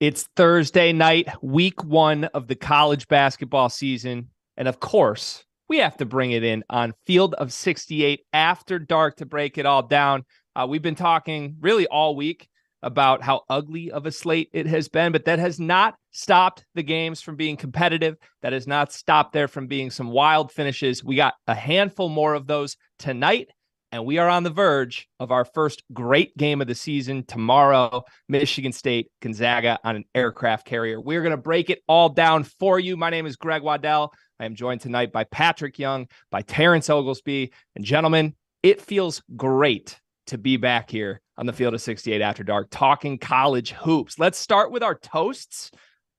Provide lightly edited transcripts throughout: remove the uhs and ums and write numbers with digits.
It's Thursday night, week one of the college basketball season. And of course, we have to bring it in on Field of 68 after dark to break it all down. We've been talking really all week about how ugly of a slate it has been, but that has not stopped the games from being competitive. That has not stopped there from being some wild finishes. We got a handful more of those tonight. And we are on the verge of our first great game of the season tomorrow, Michigan State, Gonzaga on an aircraft carrier. We're going to break it all down for you. My name is Greg Waddell. I am joined tonight by Patric Young, by Terrence Oglesby. And gentlemen, it feels great to be back here on the Field of 68 After Dark, talking college hoops. Let's start with our toasts.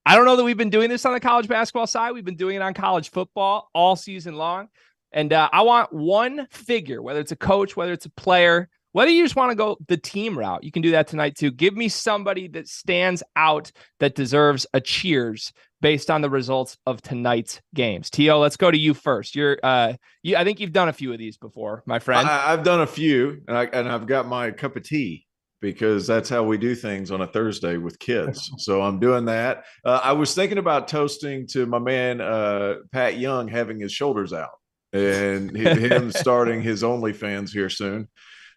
I don't know that we've been doing this on the college basketball side. We've been doing it on college football all season long. And I want one figure, whether it's a coach, whether it's a player, whether you just want to go the team route, you can do that tonight too. Give me somebody that stands out that deserves a cheers based on the results of tonight's games. T.O., let's go to you first. I think you've done a few of these before, my friend. I've done a few, and I've got my cup of tea because that's how we do things on a Thursday with kids. So I'm doing that. I was thinking about toasting to my man, Pat Young, having his shoulders out and him starting his OnlyFans here soon.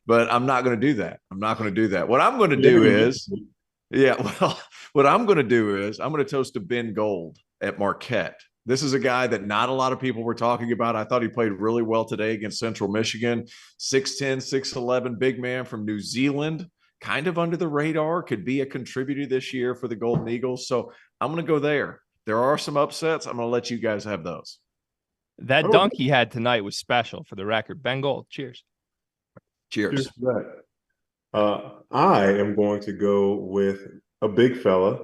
But I'm not going to do that. What I'm going to do is, what I'm going to do is I'm going to toast to Ben Gold at Marquette. This is a guy that not a lot of people were talking about. I thought he played really well today against Central Michigan. 6'10", 6'11", big man from New Zealand, kind of under the radar, could be a contributor this year for the Golden Eagles. So I'm going to go there. There are some upsets. I'm going to let you guys have those. That dunk he had tonight was special, for the record. Ben Gold, cheers. Cheers. I am going to go with a big fella.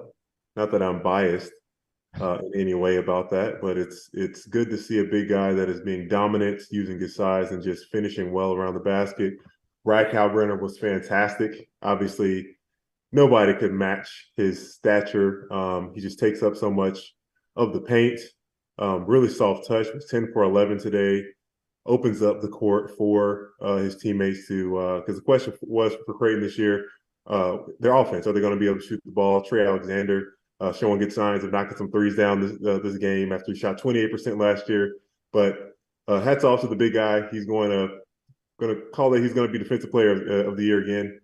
Not that I'm biased in any way about that, but it's good to see a big guy that is being dominant, using his size and just finishing well around the basket. Brad Kalbrenner was fantastic. Obviously, nobody could match his stature. He just takes up so much of the paint. Really soft touch. Was 10 for 11 today. Opens up the court for his teammates to, because the question was for Creighton this year, their offense. Are they going to be able to shoot the ball? Trey Alexander showing good signs of knocking some threes down this game after he shot 28% last year. But hats off to the big guy. He's going to call it. He's going to be defensive player of the year again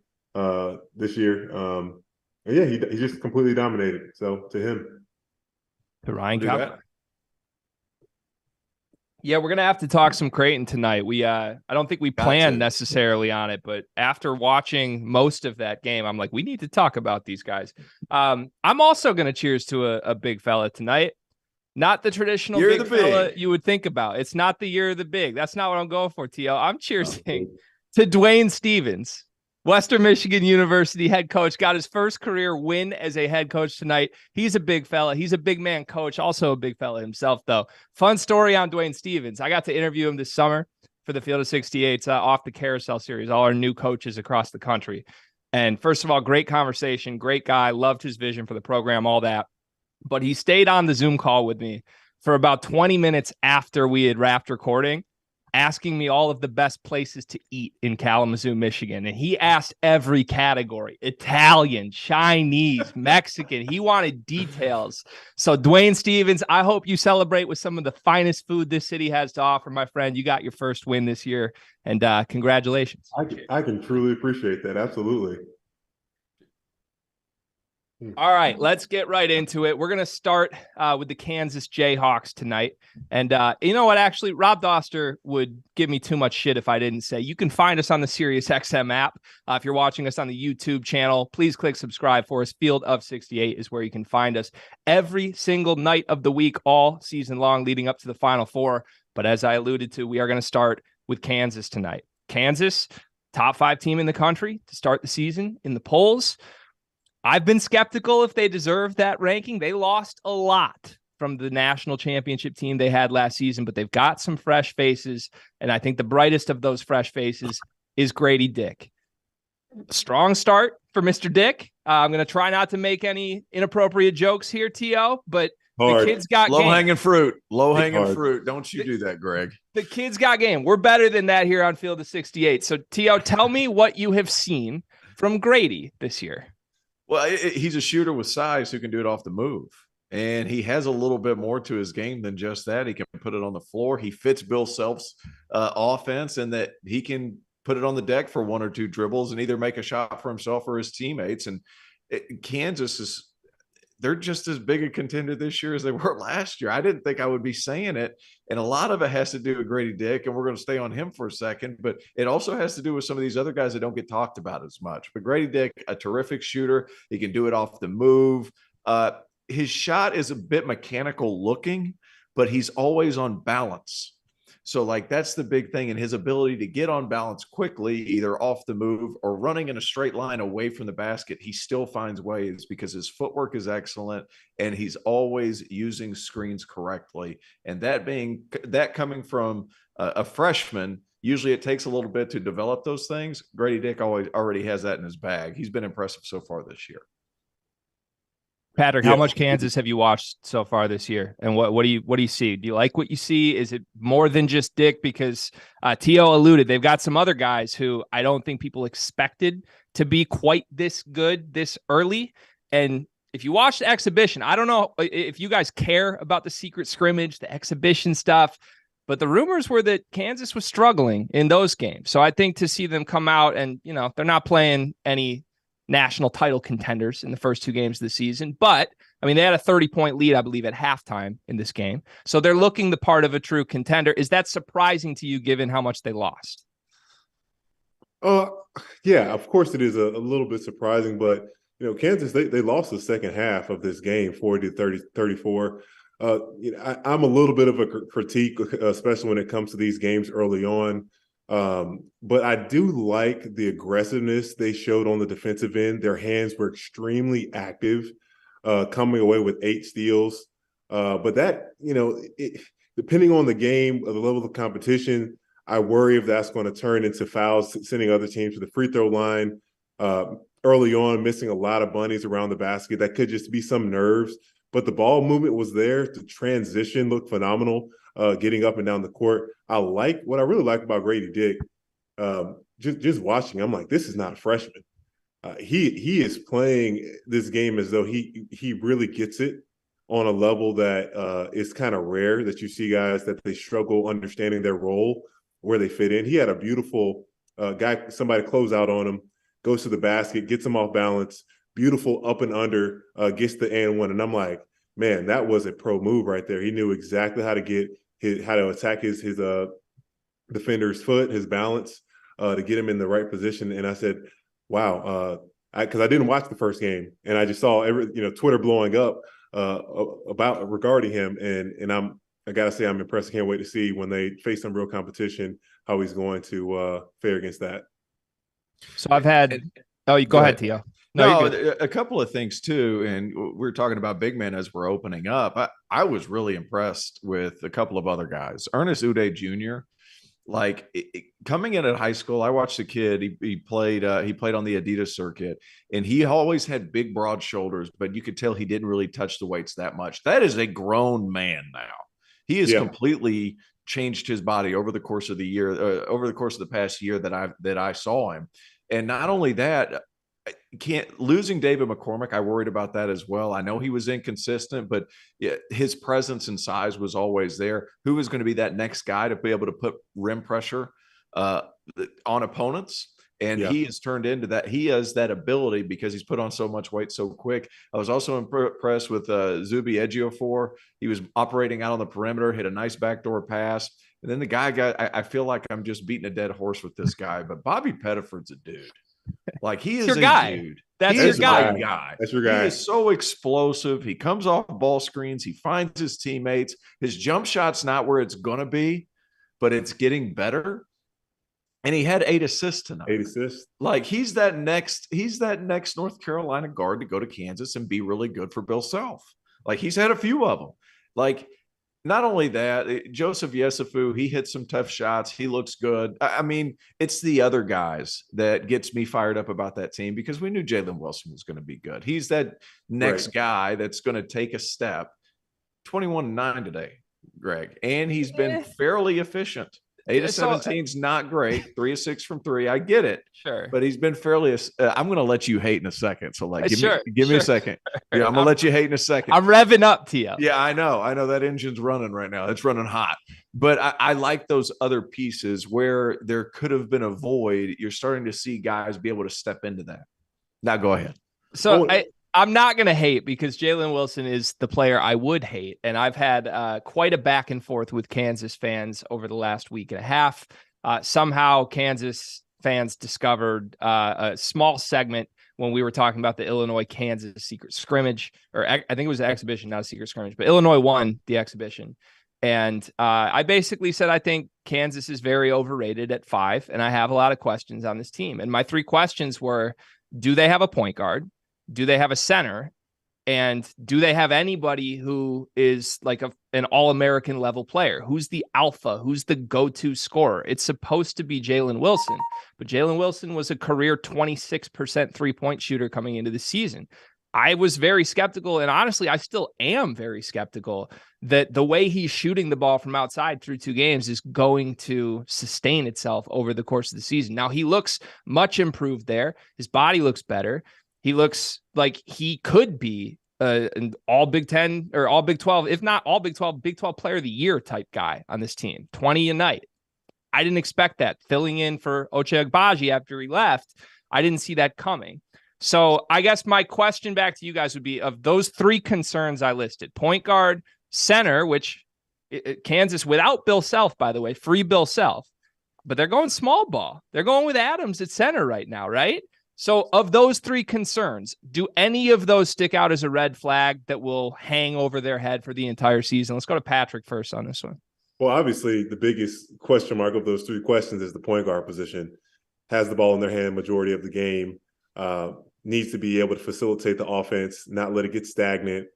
this year. He just completely dominated. So to him, to Ryan Kalbrenner. Yeah, we're going to have to talk some Creighton tonight. I don't think we planned necessarily on it, but after watching most of that game, I'm like, we need to talk about these guys. I'm also going to cheers to a big fella tonight. Not the traditional big fella you would think about. It's not the year of the big. That's not what I'm going for, T.O. I'm cheersing to Dwayne Stevens. Western Michigan University head coach, got his first career win as a head coach tonight. He's a big fella. He's a big man coach, also a big fella himself, though. Fun story on Dwayne Stevens. I got to interview him this summer for the Field of 68 off the Carousel series, all our new coaches across the country. And first of all, great conversation, great guy, loved his vision for the program, all that. But he stayed on the Zoom call with me for about 20 minutes after we had wrapped recording, asking me all of the best places to eat in Kalamazoo, Michigan. And he asked every category: Italian, Chinese, Mexican. He wanted details. So Dwayne Stevens, I hope you celebrate with some of the finest food this city has to offer, my friend. You got your first win this year, and congratulations. I can truly appreciate that. Absolutely. All right, let's get right into it. We're going to start with the Kansas Jayhawks tonight. And you know what? Actually, Rob Doster would give me too much shit if I didn't say you can find us on the SiriusXM app. If you're watching us on the YouTube channel, please click subscribe for us. Field of 68 is where you can find us every single night of the week, all season long, leading up to the Final Four. But as I alluded to, we are going to start with Kansas tonight. Kansas, top 5 team in the country to start the season in the polls. I've been skeptical if they deserve that ranking. They lost a lot from the national championship team they had last season, but they've got some fresh faces, and I think the brightest of those fresh faces is Grady Dick. Strong start for Mr. Dick. I'm going to try not to make any inappropriate jokes here, T.O., but the kid's got game. Low-hanging fruit. Low-hanging fruit. Don't you do that, Greg. The kid's got game. We're better than that here on Field of 68. So, T.O., tell me what you have seen from Grady this year. Well, he's a shooter with size who can do it off the move. And he has a little bit more to his game than just that. He can put it on the floor. He fits Bill Self's offense, and that he can put it on the deck for one or two dribbles and either make a shot for himself or his teammates. And Kansas is, they're just as big a contender this year as they were last year. I didn't think I would be saying it. And a lot of it has to do with Grady Dick, and we're going to stay on him for a second, but it also has to do with some of these other guys that don't get talked about as much. But Grady Dick, a terrific shooter. He can do it off the move. His shot is a bit mechanical looking, but he's always on balance. So, like, that's the big thing. And his ability to get on balance quickly, either off the move or running in a straight line away from the basket, he still finds ways because his footwork is excellent and he's always using screens correctly. And that coming from a freshman, usually it takes a little bit to develop those things. Grady Dick already has that in his bag. He's been impressive so far this year. Patric, how much Kansas have you watched so far this year? And what do you see? Do you like what you see? Is it more than just Dick? Because T.O. alluded, they've got some other guys who I don't think people expected to be quite this good this early. And if you watch the exhibition, I don't know if you guys care about the secret scrimmage, the exhibition stuff, but the rumors were that Kansas was struggling in those games. So I think to see them come out and, they're not playing any national title contenders in the first two games of the season. But, I mean, they had a 30-point lead, I believe, at halftime in this game. So they're looking the part of a true contender. Is that surprising to you given how much they lost? Yeah, of course it is a little bit surprising. But, Kansas, they lost the second half of this game, 40-34. I'm a little bit of a critique, especially when it comes to these games early on. But I do like the aggressiveness they showed on the defensive end. Their hands were extremely active, coming away with 8 steals. But that, depending on the game, the level of competition, I worry if that's going to turn into fouls, sending other teams to the free throw line. Early on, missing a lot of bunnies around the basket. That could just be some nerves. But the ball movement was there. The transition looked phenomenal. Getting up and down the court. What I really like about Grady Dick, just watching, I'm like, this is not a freshman. He is playing this game as though he really gets it on a level that is kind of rare, that you see guys that they struggle understanding their role, where they fit in. He had a beautiful somebody close out on him, goes to the basket, gets him off balance, beautiful up and under, gets the and one. And I'm like, man, that was a pro move right there. He knew exactly how to attack his defender's foot, his balance, to get him in the right position. And I said, wow, because I didn't watch the first game, and I just saw Twitter blowing up regarding him, and I gotta say I'm impressed. I can't wait to see when they face some real competition how he's going to fare against that. So I've had. Oh, you go ahead, Tio. No, a couple of things too, and we're talking about big men as we're opening up. I was really impressed with a couple of other guys. Ernest Uday Jr., coming in at high school, I watched the kid. He played on the Adidas circuit, and he always had big, broad shoulders, but you could tell he didn't really touch the weights that much. That is a grown man now. He has completely changed his body over the course of the year, over the course of the past year that I saw him. And not only that, losing David McCormick, I worried about that as well. I know he was inconsistent, but his presence and size was always there. Who was going to be that next guy to be able to put rim pressure on opponents? And he has turned into that. He has that ability because he's put on so much weight so quick. I was also impressed with Zuby Ejiofor. He was operating out on the perimeter, hit a nice backdoor pass. And then the guy I feel like I'm just beating a dead horse with this guy, but Bobby Pettiford's a dude. Like, he is your a guy. dude. That's your guy. That's your guy. He is so explosive. He comes off ball screens. He finds his teammates. His jump shot's not where it's going to be, but it's getting better. And he had 8 assists tonight. 8 assists. Like, he's that next North Carolina guard to go to Kansas and be really good for Bill Self. Like, he's had a few of them. Like, not only that, Joseph Yesufu, he hit some tough shots. He looks good. I mean, it's the other guys that gets me fired up about that team, because we knew Jalen Wilson was going to be good. He's that next guy that's going to take a step. 21-9 today, Greg. And he's been fairly efficient. 8 of 17 is not great. 3 of 6 from 3. I get it. Sure. But he's been fairly I'm going to let you hate in a second. So give me a second. Sure. Yeah, I'm going to let you hate in a second. I'm revving up to you. Yeah, I know that engine's running right now. It's running hot. But I like those other pieces where there could have been a void. You're starting to see guys be able to step into that. Now go ahead. So I'm not going to hate because Jalen Wilson is the player I would hate. And I've had quite a back and forth with Kansas fans over the last week and a half. Somehow Kansas fans discovered a small segment when we were talking about the Illinois-Kansas secret scrimmage, or I think it was an exhibition, not a secret scrimmage, but Illinois won the exhibition. And I basically said, I think Kansas is very overrated at 5, and I have a lot of questions on this team. And my 3 questions were, do they have a point guard? Do they have a center? And do they have anybody who is like an all-American level player? Who's the alpha? Who's the go-to scorer? It's supposed to be Jalen Wilson, but Jalen Wilson was a career 26% three-point shooter coming into the season. I was very skeptical, and honestly, I still am very skeptical that the way he's shooting the ball from outside through 2 games is going to sustain itself over the course of the season. Now, he looks much improved there. His body looks better. He looks like he could be an all Big 10 or all Big 12, if not all Big 12 player of the year type guy on this team, 20 a night. I didn't expect that. Filling in for Ochai Agbaji after he left, I didn't see that coming. So I guess my question back to you guys would be, of those 3 concerns I listed, point guard, center, which Kansas without Bill Self, by the way, free Bill Self, but they're going small ball. They're going with Adams at center right now, right? So of those 3 concerns, do any of those stick out as a red flag that will hang over their head for the entire season? Let's go to Patrick first on this one. Well, obviously, the biggest question mark of those 3 questions is the point guard position. Has the ball in their hand majority of the game, needs to be able to facilitate the offense, not let it get stagnant,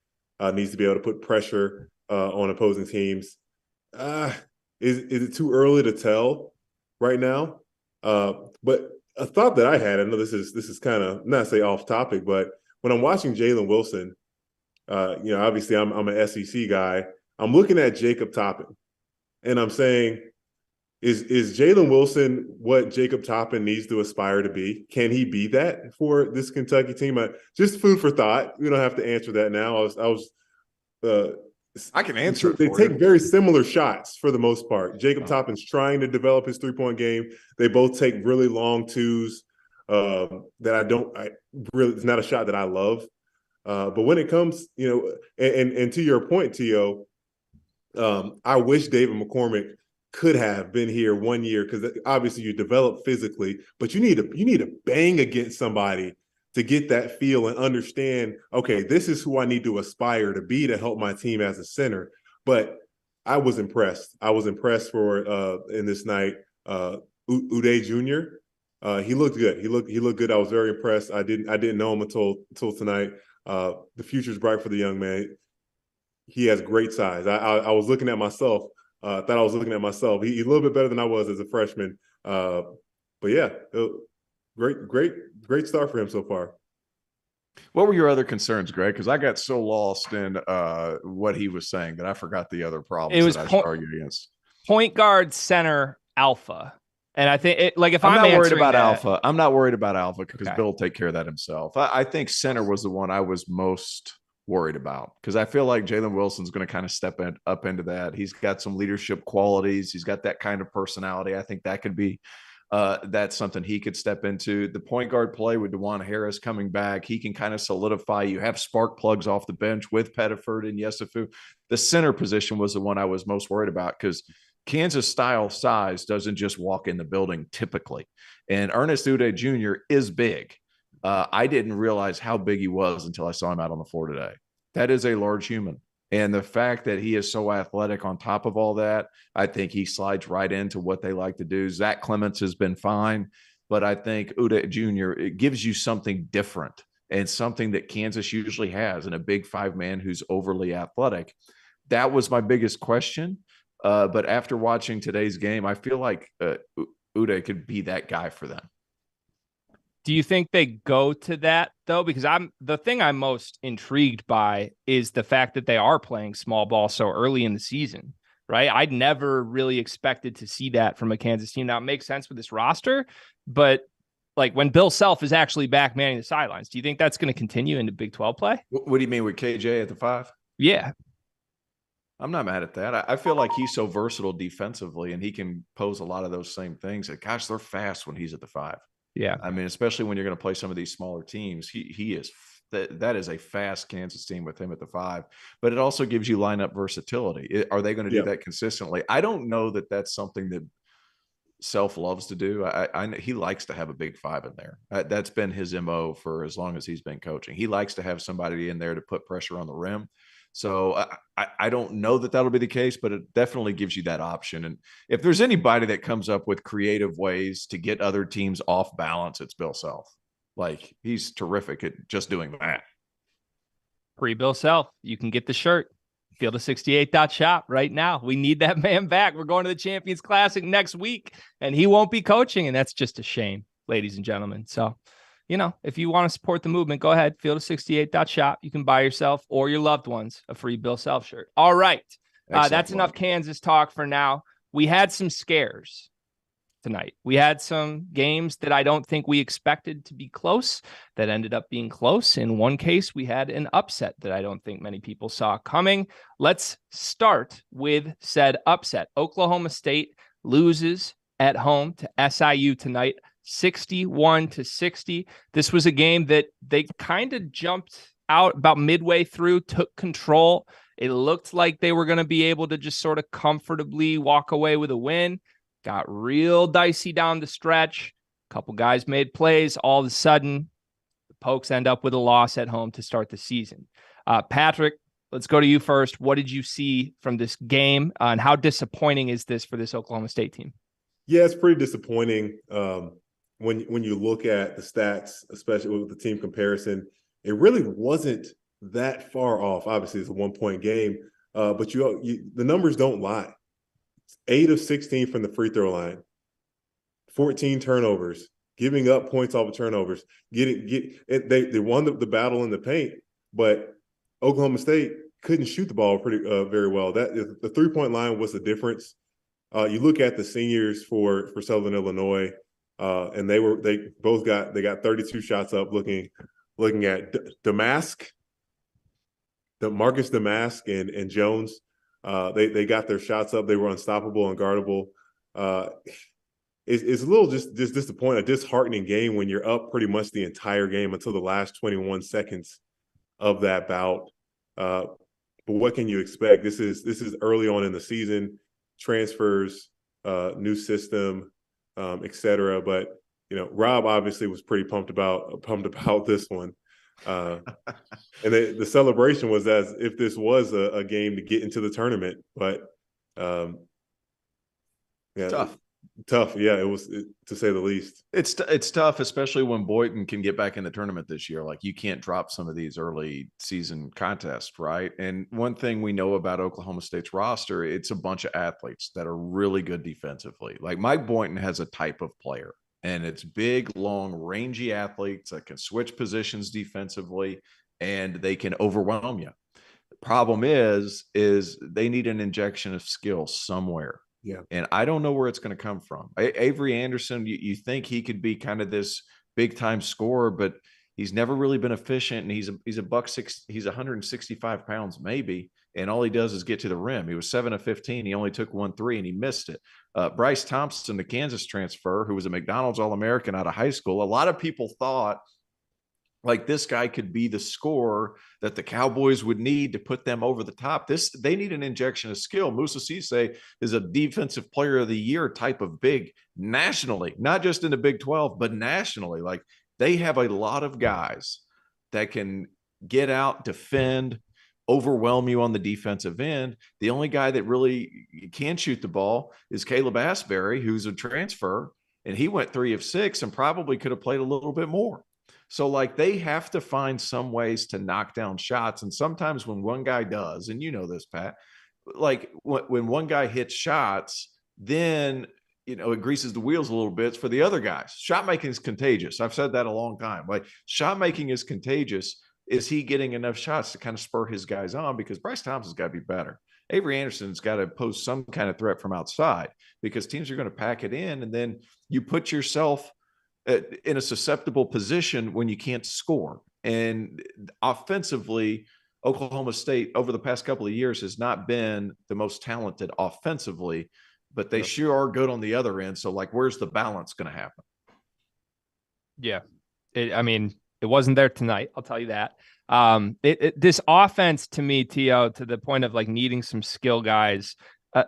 needs to be able to put pressure on opposing teams. Is it too early to tell right now? But a thought that I had, I know this is kind of not say off topic, but when I'm watching Jalen Wilson, obviously I'm an SEC guy. I'm looking at Jacob Toppin, and I'm saying, is Jalen Wilson what Jacob Toppin needs to aspire to be? Can he be that for this Kentucky team? Just food for thought. We don't have to answer that now. I can answer it. They take very similar shots for the most part. Jacob Toppin's trying to develop his 3-point game. They both take really long 2s that it's not a shot that I love. But when it comes, and to your point, Tio, I wish David McCormick could have been here 1 year, because obviously you develop physically, but you need to bang against somebody to get that feel and understand, okay, this is who I need to aspire to be to help my team as a center. But I was impressed. I was impressed in this night. Uday Jr. He looked good. He looked good. I was very impressed. I didn't know him until tonight. The future's bright for the young man. He has great size. I was looking at myself. Thought I was looking at myself. He's a little bit better than I was as a freshman. But yeah, great start for him so far. What were your other concerns, Greg? Because I got so lost in what he was saying that I forgot the other problems that I should argue against. Point guard, center, alpha. And I think if I'm not worried about that, alpha. I'm not worried about alpha because Bill will take care of that himself. I think center was the one I was most worried about, because I feel like Jalen Wilson's going to kind of step up into that. He's got some leadership qualities. He's got that kind of personality. I think that could be that's something he could step into. The point guard play with DeJuan Harris coming back, he can kind of solidify. You have spark plugs off the bench with Pettiford and Yesufu. The center position was the one I was most worried about, because Kansas style size doesn't just walk in the building typically. And Ernest Uday Jr. is big. I didn't realize how big he was until I saw him out on the floor today. That is a large human. And the fact that he is so athletic on top of all that, I think he slides right into what they like to do. Zach Clements has been fine, but I think Uday Jr., it gives you something different and something that Kansas usually has in a big 5-man who's overly athletic. That was my biggest question. But after watching today's game, I feel like Uday could be that guy for them. Do you think they go to that though? Because the thing I'm most intrigued by is the fact that they are playing small ball so early in the season. right? I'd never really expected to see that from a Kansas team. Now, it makes sense with this roster, but like when Bill Self is actually back manning the sidelines, do you think that's going to continue into Big 12 play? What do you mean with KJ at the 5? Yeah. I'm not mad at that. I feel like he's so versatile defensively, and he can pose a lot of those same things. And gosh, they're fast when he's at the 5. Yeah. I mean, especially when you're going to play some of these smaller teams, he is that is a fast Kansas team with him at the 5. But it also gives you lineup versatility. Are they going to do that consistently? I don't know that that's something that Self loves to do. He likes to have a big 5 in there. That's been his MO for as long as he's been coaching. He likes to have somebody in there to put pressure on the rim. So I don't know that that'll be the case, but it definitely gives you that option. And if there's anybody that comes up with creative ways to get other teams off balance, it's Bill Self. Like, he's terrific at just doing that. Free Bill Self. You can get the shirt. Field68.shop right now. We need that man back. We're going to the Champions Classic next week, and he won't be coaching, and that's just a shame, ladies and gentlemen. So, if you want to support the movement, go ahead, field68.shop. You can buy yourself or your loved ones a free Bill Self shirt. All right. That's enough Kansas talk for now. We had some scares tonight. We had some games that I don't think we expected to be close that ended up being close. In one case, we had an upset that I don't think many people saw coming. Let's start with said upset. Oklahoma State loses at home to SIU tonight, 61-60. This was a game that they kind of jumped out about midway through, took control. It looked like they were going to be able to just sort of comfortably walk away with a win. Got real dicey down the stretch. A couple guys made plays. All of a sudden, the Pokes end up with a loss at home to start the season. Patrick, let's go to you first. What did you see from this game, and how disappointing is this for this Oklahoma State team? Yeah, it's pretty disappointing. When you look at the stats, especially with the team comparison, it really wasn't that far off. Obviously, it's a 1-point game, but the numbers don't lie. 8 of 16 from the free throw line, 14 turnovers, giving up points off of turnovers. They won the battle in the paint, but Oklahoma State couldn't shoot the ball very well. That the 3-point line was the difference. You look at the seniors for Southern Illinois, and they got 32 shots up. Looking at Marcus Damask and Jones. They got their shots up. They were unstoppable and guardable. It's a little just disappointing, a disheartening game when you're up pretty much the entire game until the last 21 seconds of that bout. But what can you expect? This is early on in the season, transfers, new system, etc. But Rob obviously was pretty pumped about this one. And the celebration was as if this was a game to get into the tournament, but tough. Yeah, it was, to say the least. It's tough, especially when Boynton can get back in the tournament this year. Like, you can't drop some of these early season contests, right? And one thing we know about Oklahoma State's roster, it's a bunch of athletes that are really good defensively. Like, Mike Boynton has a type of player. And it's big, long, rangy athletes that can switch positions defensively, and they can overwhelm you. The problem is they need an injection of skill somewhere. Yeah. And I don't know where it's going to come from. Avery Anderson, you think he could be kind of this big-time scorer, but he's never really been efficient, and he's $160. He's 165 pounds maybe, and all he does is get to the rim. He was 7 of 15. He only took 1 3, and he missed it. Bryce Thompson, the Kansas transfer, who was a McDonald's All-American out of high school, a lot of people thought like this guy could be the scorer that the Cowboys would need to put them over the top. They need an injection of skill. Musa Cisse is a defensive player of the year type of big nationally, not just in the Big 12, but nationally. Like, they have a lot of guys that can get out, defend, overwhelm you on the defensive end. The only guy that really can shoot the ball is Caleb Asbury, who's a transfer, and he went 3 of 6 and probably could have played a little bit more. So, like, they have to find some ways to knock down shots. And sometimes when one guy does, and you know this, Pat, like when one guy hits shots, then it greases the wheels a little bit for the other guys. Shot making is contagious. I've said that a long time. Like, shot making is contagious. is he getting enough shots to kind of spur his guys on? Because Bryce Thompson's got to be better. Avery Anderson's got to pose some kind of threat from outside, because teams are going to pack it in, and then you put yourself in a susceptible position when you can't score. And offensively, Oklahoma State over the past couple of years has not been the most talented offensively, but they sure are good on the other end. So, like, where's the balance going to happen? Yeah. It wasn't there tonight. I'll tell you that. This offense, to me, T.O., to the point of like needing some skill guys,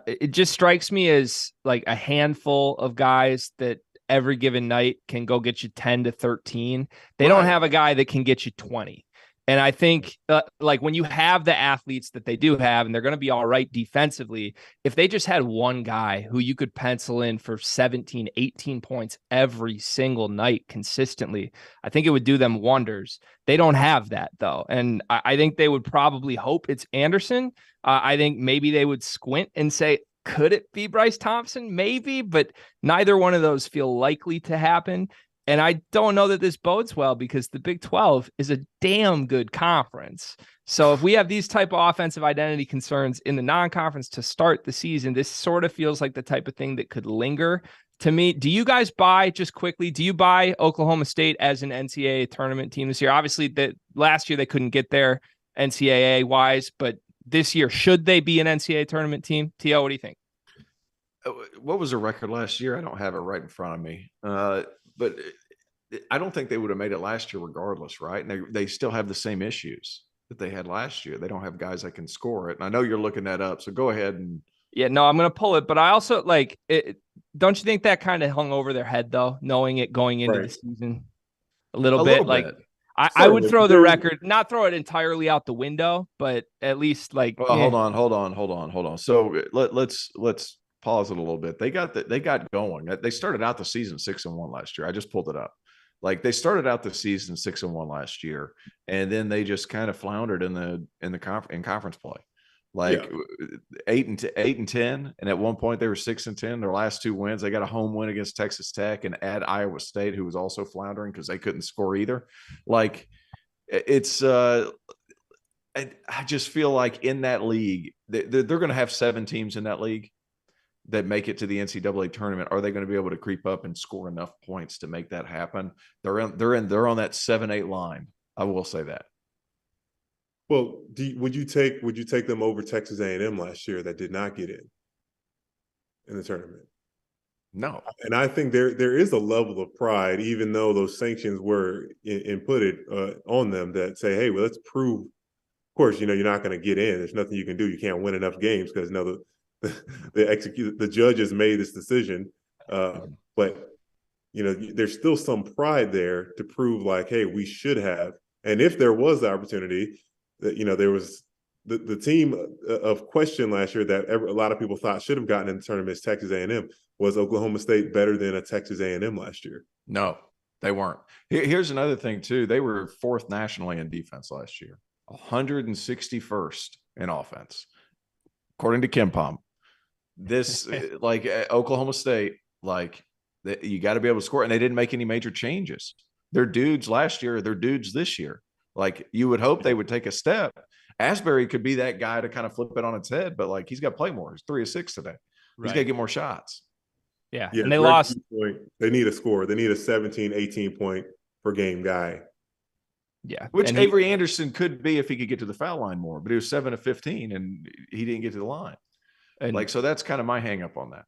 it just strikes me as like a handful of guys that every given night can go get you 10 to 13. They don't have a guy that can get you 20. And I think like when you have the athletes that they do have, and they're going to be all right defensively, if they just had one guy who you could pencil in for 17, 18 points every single night consistently, I think it would do them wonders. They don't have that, though. And I think they would probably hope it's Anderson. I think maybe they would squint and say, could it be Bryce Thompson? Maybe, but neither one of those feel likely to happen. And I don't know that this bodes well, because the Big 12 is a damn good conference. So if we have these type of offensive identity concerns in the non-conference to start the season, this sort of feels like the type of thing that could linger. To me, do you guys buy, just quickly, do you buy Oklahoma State as an NCAA tournament team this year? Obviously, last year they couldn't get there NCAA-wise, but this year, should they be an NCAA tournament team? T.O., what do you think? What was the record last year? I don't have it right in front of me. But I don't think they would have made it last year regardless, right? And they still have the same issues that they had last year. They don't have guys that can score it. And I know you're looking that up, so go ahead and. Yeah, no, I'm going to pull it. But I also like it. Don't you think that kind of hung over their head, though, knowing it going into the season a little bit? Like, I would throw the record, not throw it entirely out the window, but at least like. Well, hold on. So let's pause it a little bit. They got going. They started out the season 6-1 last year. I just pulled it up. Like, they started out the season 6-1 last year, and then they just kind of floundered in conference play. Like 8-10, and at one point they were 6-10. Their last two wins, they got a home win against Texas Tech and at Iowa State, who was also floundering because they couldn't score either. Like, it's I just feel like in that league, they're going to have 7 teams in that league that make it to the NCAA tournament. Are they going to be able to creep up and score enough points to make that happen? They're on that 7-8 line. I will say that. Well, would you take them over Texas A&M last year that did not get in the tournament? No. And I think there is a level of pride, even though those sanctions were inputted on them, that say, hey, well, let's prove. Of course, you're not going to get in. There's nothing you can do. You can't win enough games because the judges made this decision. But there's still some pride there to prove, like, hey, we should have. And if there was the opportunity, that there was the team of question last year that a lot of people thought should have gotten in the tournament is Texas A&M. Was Oklahoma State better than a Texas A&M last year? No, they weren't. Here's another thing too. They were 4th nationally in defense last year, 161st in offense, according to KenPom. This like Oklahoma State, like, you got to be able to score, and they didn't make any major changes. They're dudes last year, they're dudes this year. Like, you would hope they would take a step. Asbury could be that guy to kind of flip it on its head, but like, he's got to play more. He's 3 of 6 today. He's got to get more shots. Yeah. And they lost. They need a score. They need a 17, 18 point per game guy. Yeah. Which Avery Anderson could be if he could get to the foul line more, but he was 7 of 15 and he didn't get to the line. And so that's kind of my hang up on that.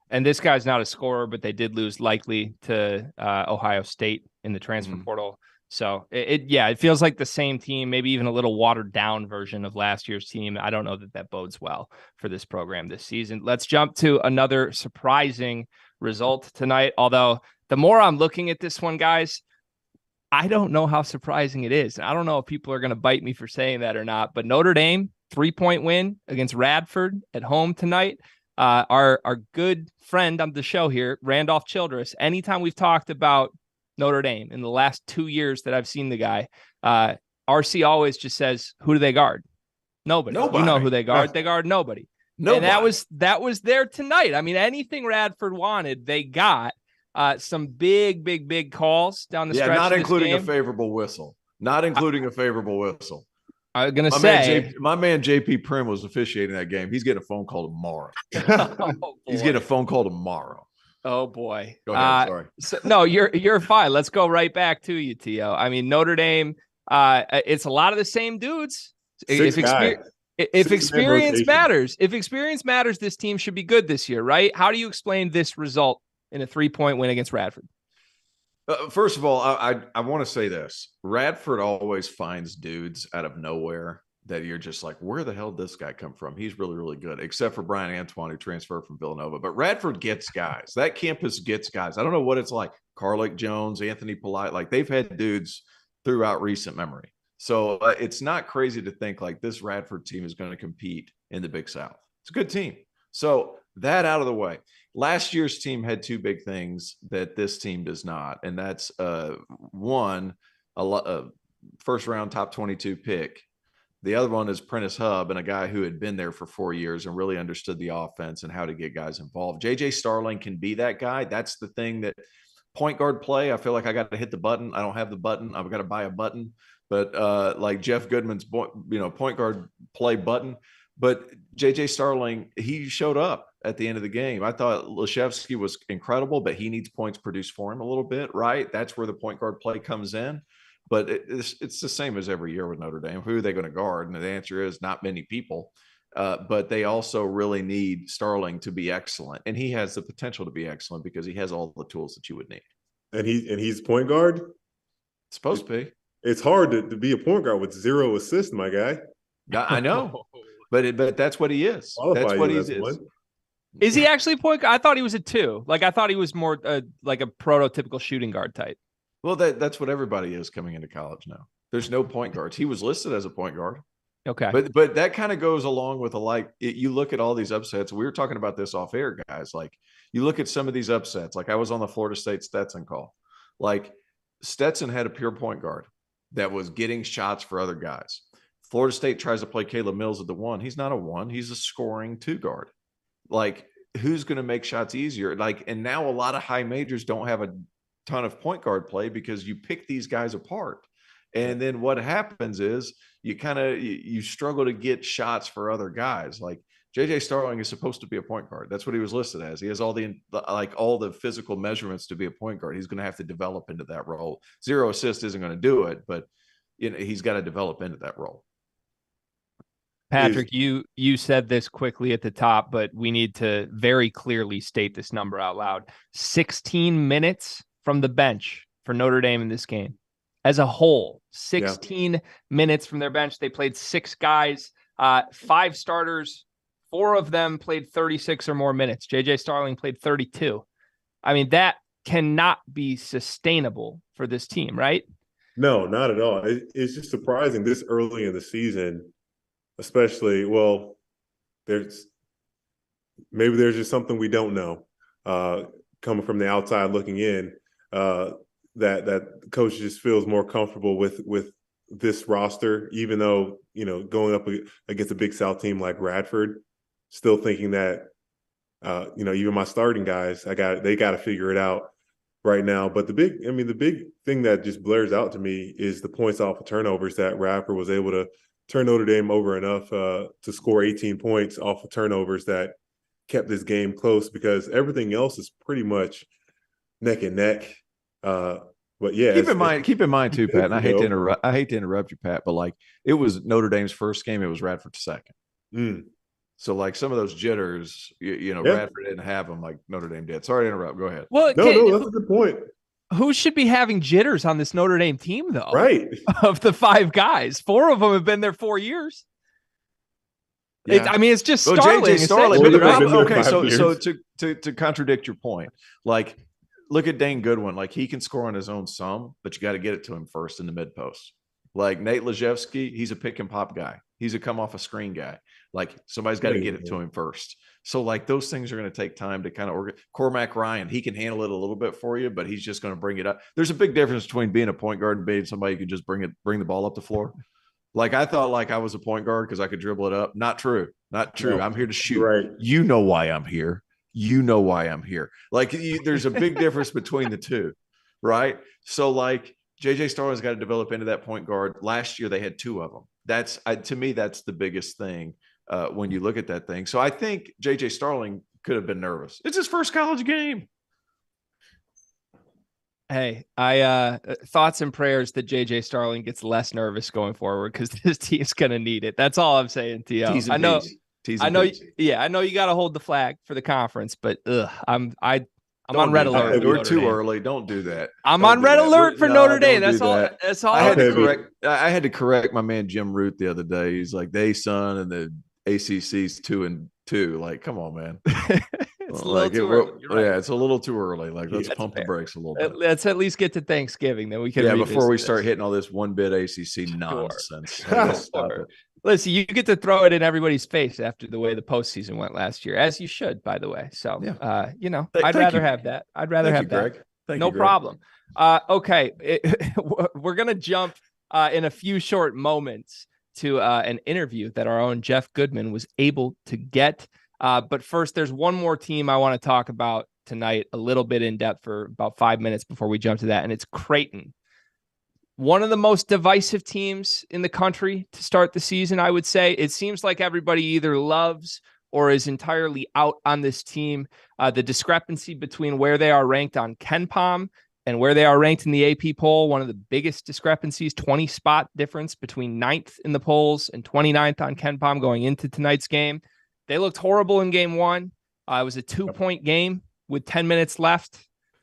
And this guy's not a scorer, but they did lose likely to Ohio State in the transfer portal. So it feels like the same team, maybe even a little watered down version of last year's team. I don't know that bodes well for this program this season. Let's jump to another surprising result tonight. Although the more I'm looking at this one, guys, I don't know how surprising it is. I don't know if people are going to bite me for saying that or not, but Notre Dame 3-point win against Radford at home tonight. Our good friend on the show here, Randolph Childress, anytime we've talked about Notre Dame in the last 2 years that I've seen the guy, RC always just says, who do they guard? Nobody. You know who they guard. They guard nobody. And that was there tonight. I mean, anything Radford wanted, they got. Some big calls down the stretch. Not including a favorable whistle. not including a favorable whistle. I was going to say. My man JP Prim was officiating that game. He's getting a phone call tomorrow. He's getting a phone call tomorrow. Oh, boy. Go ahead. Sorry. No, you're fine. Let's go right back to you, Tio. I mean, Notre Dame, it's a lot of the same dudes. If experience matters, this team should be good this year, right? How do you explain this result in a 3-point win against Radford? First of all, I want to say this. Radford always finds dudes out of nowhere that you're just like, where the hell did this guy come from? He's really, really good, except for Brian Antoine, who transferred from Villanova. But Radford gets guys. That campus gets guys. I don't know what it's like. Carlick Jones, Anthony Polite, like they've had dudes throughout recent memory. So it's not crazy to think like this Radford team is going to compete in the Big South. It's a good team. So that out of the way. Last year's team had two big things that this team does not, and that's one, a first round top 22 pick. The other one is Prentice Hub, and a guy who had been there for 4 years and really understood the offense and how to get guys involved. JJ Starling can be that guy. That's the thing that point guard play. I feel like I got to hit the button. I don't have the button. I've got to buy a button. But like Jeff Goodman's, point guard play button. But JJ Starling, he showed up at the end of the game. I thought Leshevsky was incredible, but he needs points produced for him a little bit, right? That's where the point guard play comes in. But it's the same as every year with Notre Dame. Who are they going to guard? And the answer is not many people. But they also really need Starling to be excellent. And he has the potential to be excellent because he has all the tools that you would need. And he's point guard? It's supposed to be. It's hard to be a point guard with 0 assists, my guy. I know. But that's what he is. That's what he is. Is he actually point guard? I thought he was a 2. Like I thought he was more like a prototypical shooting guard type. Well, that's what everybody is coming into college now. There's no point guards. He was listed as a point guard. Okay. But that kind of goes along with you look at all these upsets. We were talking about this off air, guys. Like you look at some of these upsets. Like I was on the Florida State Stetson call. Like Stetson had a pure point guard that was getting shots for other guys. Florida State tries to play Caleb Mills at the 1. He's not a 1. He's a scoring 2 guard. Like who's going to make shots easier? Like, and now a lot of high majors don't have a ton of point guard play because you pick these guys apart. And then what happens is you struggle to get shots for other guys. Like JJ Starling is supposed to be a point guard. That's what he was listed as. He has all the physical measurements to be a point guard. He's going to have to develop into that role. 0 assist isn't going to do it, but he's got to develop into that role. Patrick, you said this quickly at the top, but we need to very clearly state this number out loud. 16 minutes from the bench for Notre Dame in this game. As a whole, 16 minutes from their bench. They played 6 guys, 5 starters. 4 of them played 36 or more minutes. JJ Starling played 32. I mean, that cannot be sustainable for this team, right? No, not at all. It's just surprising this early in the season, especially, well, there's just something we don't know coming from the outside looking in, that coach just feels more comfortable with this roster, even though, going up against a Big South team like Radford, still thinking that, even my starting guys, they got to figure it out right now. But the big thing that just blares out to me is the points off of turnovers that Radford was able to turn Notre Dame over enough to score 18 points off of turnovers that kept this game close, because everything else is pretty much neck and neck. But yeah, keep in mind too, Pat. And I hate to interrupt you, Pat, but like it was Notre Dame's first game. It was Radford's second. So like some of those jitters, Radford didn't have them like Notre Dame did. Sorry to interrupt. Go ahead. Well, no, that's a good point. Who should be having jitters on this Notre Dame team, though? Right. Of the 5 guys, 4 of them have been there 4 years. Yeah. It's just Starling. JJ Starling. Okay, so to contradict your point, like look at Dane Goodwin. Like he can score on his own some, but you got to get it to him first in the mid post. Like Nate Lejewski, he's a pick and pop guy. He's a come off a screen guy. Like somebody's got to get it to him first. So like those things are going to take time to kind of Cormac Ryan, he can handle it a little bit for you, but he's just going to bring it up. There's a big difference between being a point guard and being somebody who can just bring the ball up the floor. Like I thought like I was a point guard because I could dribble it up. Not true. Not true. No. I'm here to shoot. Right. You know why I'm here. You know why I'm here. Like there's a big difference between the two. Right. So like JJ Starling's got to develop into that point guard. Last year they had 2 of them. To me, that's the biggest thing when you look at that thing. So I think JJ Starling could have been nervous. It's his first college game. Hey, I thoughts and prayers that JJ Starling gets less nervous going forward, because this team's gonna need it. That's all I'm saying, T.O. I know, yeah, I know you got to hold the flag for the conference, but I'm on red alert. We're too early. Don't do that. I'm on red alert for Notre Dame. That's all. That's all. I had to correct my man Jim Root the other day. He's like, they son and the ACC's 2-2. Like, come on, man. It's a little too early. Right. Yeah, it's a little too early. Like, let's pump the brakes a little bit. Let's at least get to Thanksgiving, then we can. Yeah, before we start hitting all this one-bit ACC nonsense. Stop it. Listen, you get to throw it in everybody's face after the way the postseason went last year, as you should, by the way. So, yeah. I'd rather have that. I'd rather have that. No problem. Okay, we're gonna jump in a few short moments to an interview that our own Jeff Goodman was able to get. But first, there's one more team I want to talk about tonight, a little bit in depth for about 5 minutes before we jump to that, and it's Creighton. One of the most divisive teams in the country to start the season, I would say. It seems like everybody either loves or is entirely out on this team. The discrepancy between where they are ranked on KenPom and where they are ranked in the AP poll, one of the biggest discrepancies, 20 spot difference between 9th in the polls and 29th on KenPom going into tonight's game. They looked horrible in game 1. It was a 2-point game with 10 minutes left.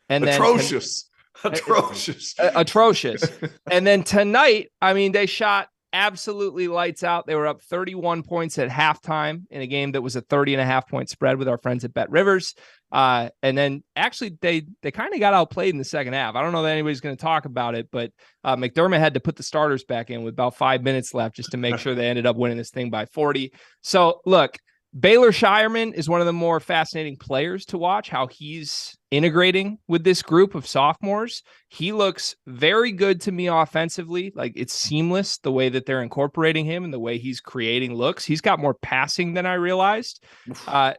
And atrocious. Atrocious. And then tonight, I mean, they shot absolutely lights out. They were up 31 points at halftime in a game that was a 30.5-point spread with our friends at Bet Rivers. And then actually they kind of got outplayed in the second half. I don't know that anybody's going to talk about it, but McDermott had to put the starters back in with about 5 minutes left just to make sure they ended up winning this thing by 40. So look, Baylor Shireman is one of the more fascinating players to watch, how he's integrating with this group of sophomores. He looks very good to me offensively. Like, it's seamless the way that they're incorporating him and the way he's creating looks. He's got more passing than I realized.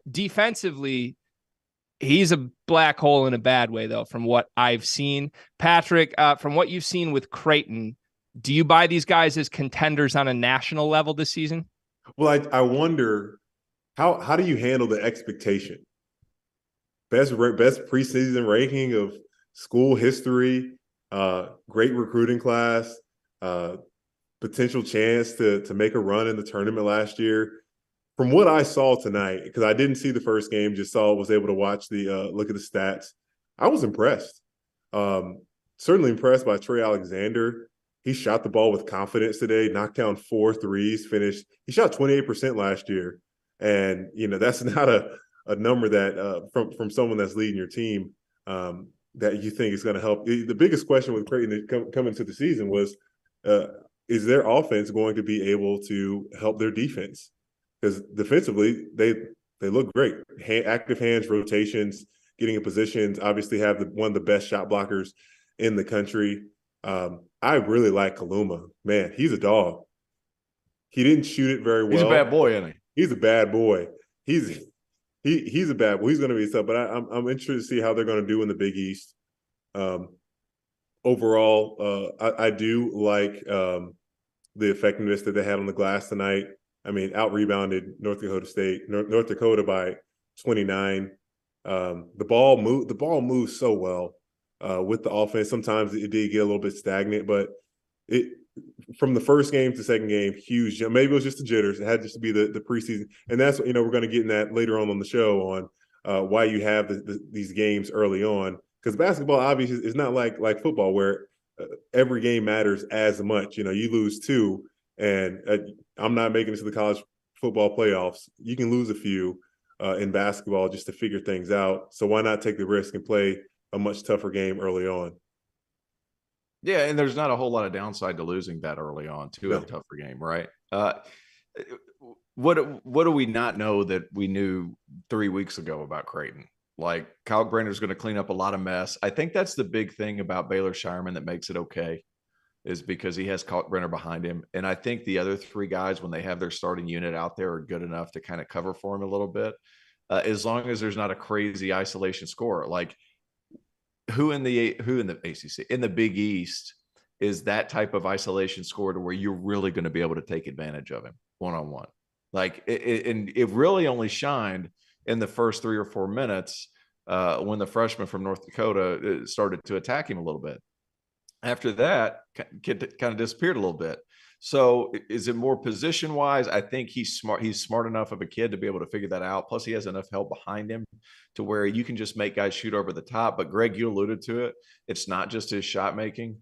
Defensively, he's a black hole in a bad way, though, from what I've seen. Patrick, from what you've seen with Creighton, do you buy these guys as contenders on a national level this season? Well, I wonder, how do you handle the expectation? Best preseason ranking of school history, great recruiting class, potential chance to make a run in the tournament last year. From what I saw tonight, because I didn't see the first game, was able to watch look at the stats. I was impressed. Certainly impressed by Trey Alexander. He shot the ball with confidence today, knocked down 4 threes, finished. He shot 28% last year. And, that's not a number that from someone that's leading your team that you think is going to help. The biggest question with Creighton coming into the season was, is their offense going to be able to help their defense? Because defensively, they look great. Active hands, rotations, getting in positions, obviously have one of the best shot blockers in the country. I really like Kaluma. Man, he's a dog. He didn't shoot it very well. He's a bad boy, isn't he? He's a bad boy. He's a bad boy. He's going to be tough, but I'm interested to see how they're going to do in the Big East. Overall, I do like the effectiveness that they had on the glass tonight. I mean, out-rebounded North Dakota by 29. The ball moves so well with the offense. Sometimes it did get a little bit stagnant, but from the first game to second game, huge jump. Maybe it was just the jitters. It had just to be the preseason. And that's what, we're going to get in that later on the show on why you have these games early on. Because basketball obviously is not like football where every game matters as much. You lose 2, and I'm not making it to the college football playoffs. You can lose a few in basketball just to figure things out. So why not take the risk and play a much tougher game early on? Yeah, and there's not a whole lot of downside to losing that early on to a tougher game, right? What do we not know that we knew 3 weeks ago about Creighton? Like, Kyle Grander's going to clean up a lot of mess. I think that's the big thing about Baylor Shireman that makes it okay, is because he has Kyle Granner behind him. And I think the other 3 guys, when they have their starting unit out there, are good enough to kind of cover for him a little bit, as long as there's not a crazy isolation scorer. Like, who in the ACC, in the Big East, is that type of isolation score to where you're really going to be able to take advantage of him one-on-one. Like and it really only shined in the first 3 or 4 minutes when the freshman from North Dakota started to attack him a little bit. After that, kid kind of disappeared a little bit. So is it more position wise? I think he's smart. He's smart enough of a kid to be able to figure that out. Plus, he has enough help behind him to where you can just make guys shoot over the top. But Greg, you alluded to it. It's not just his shot making.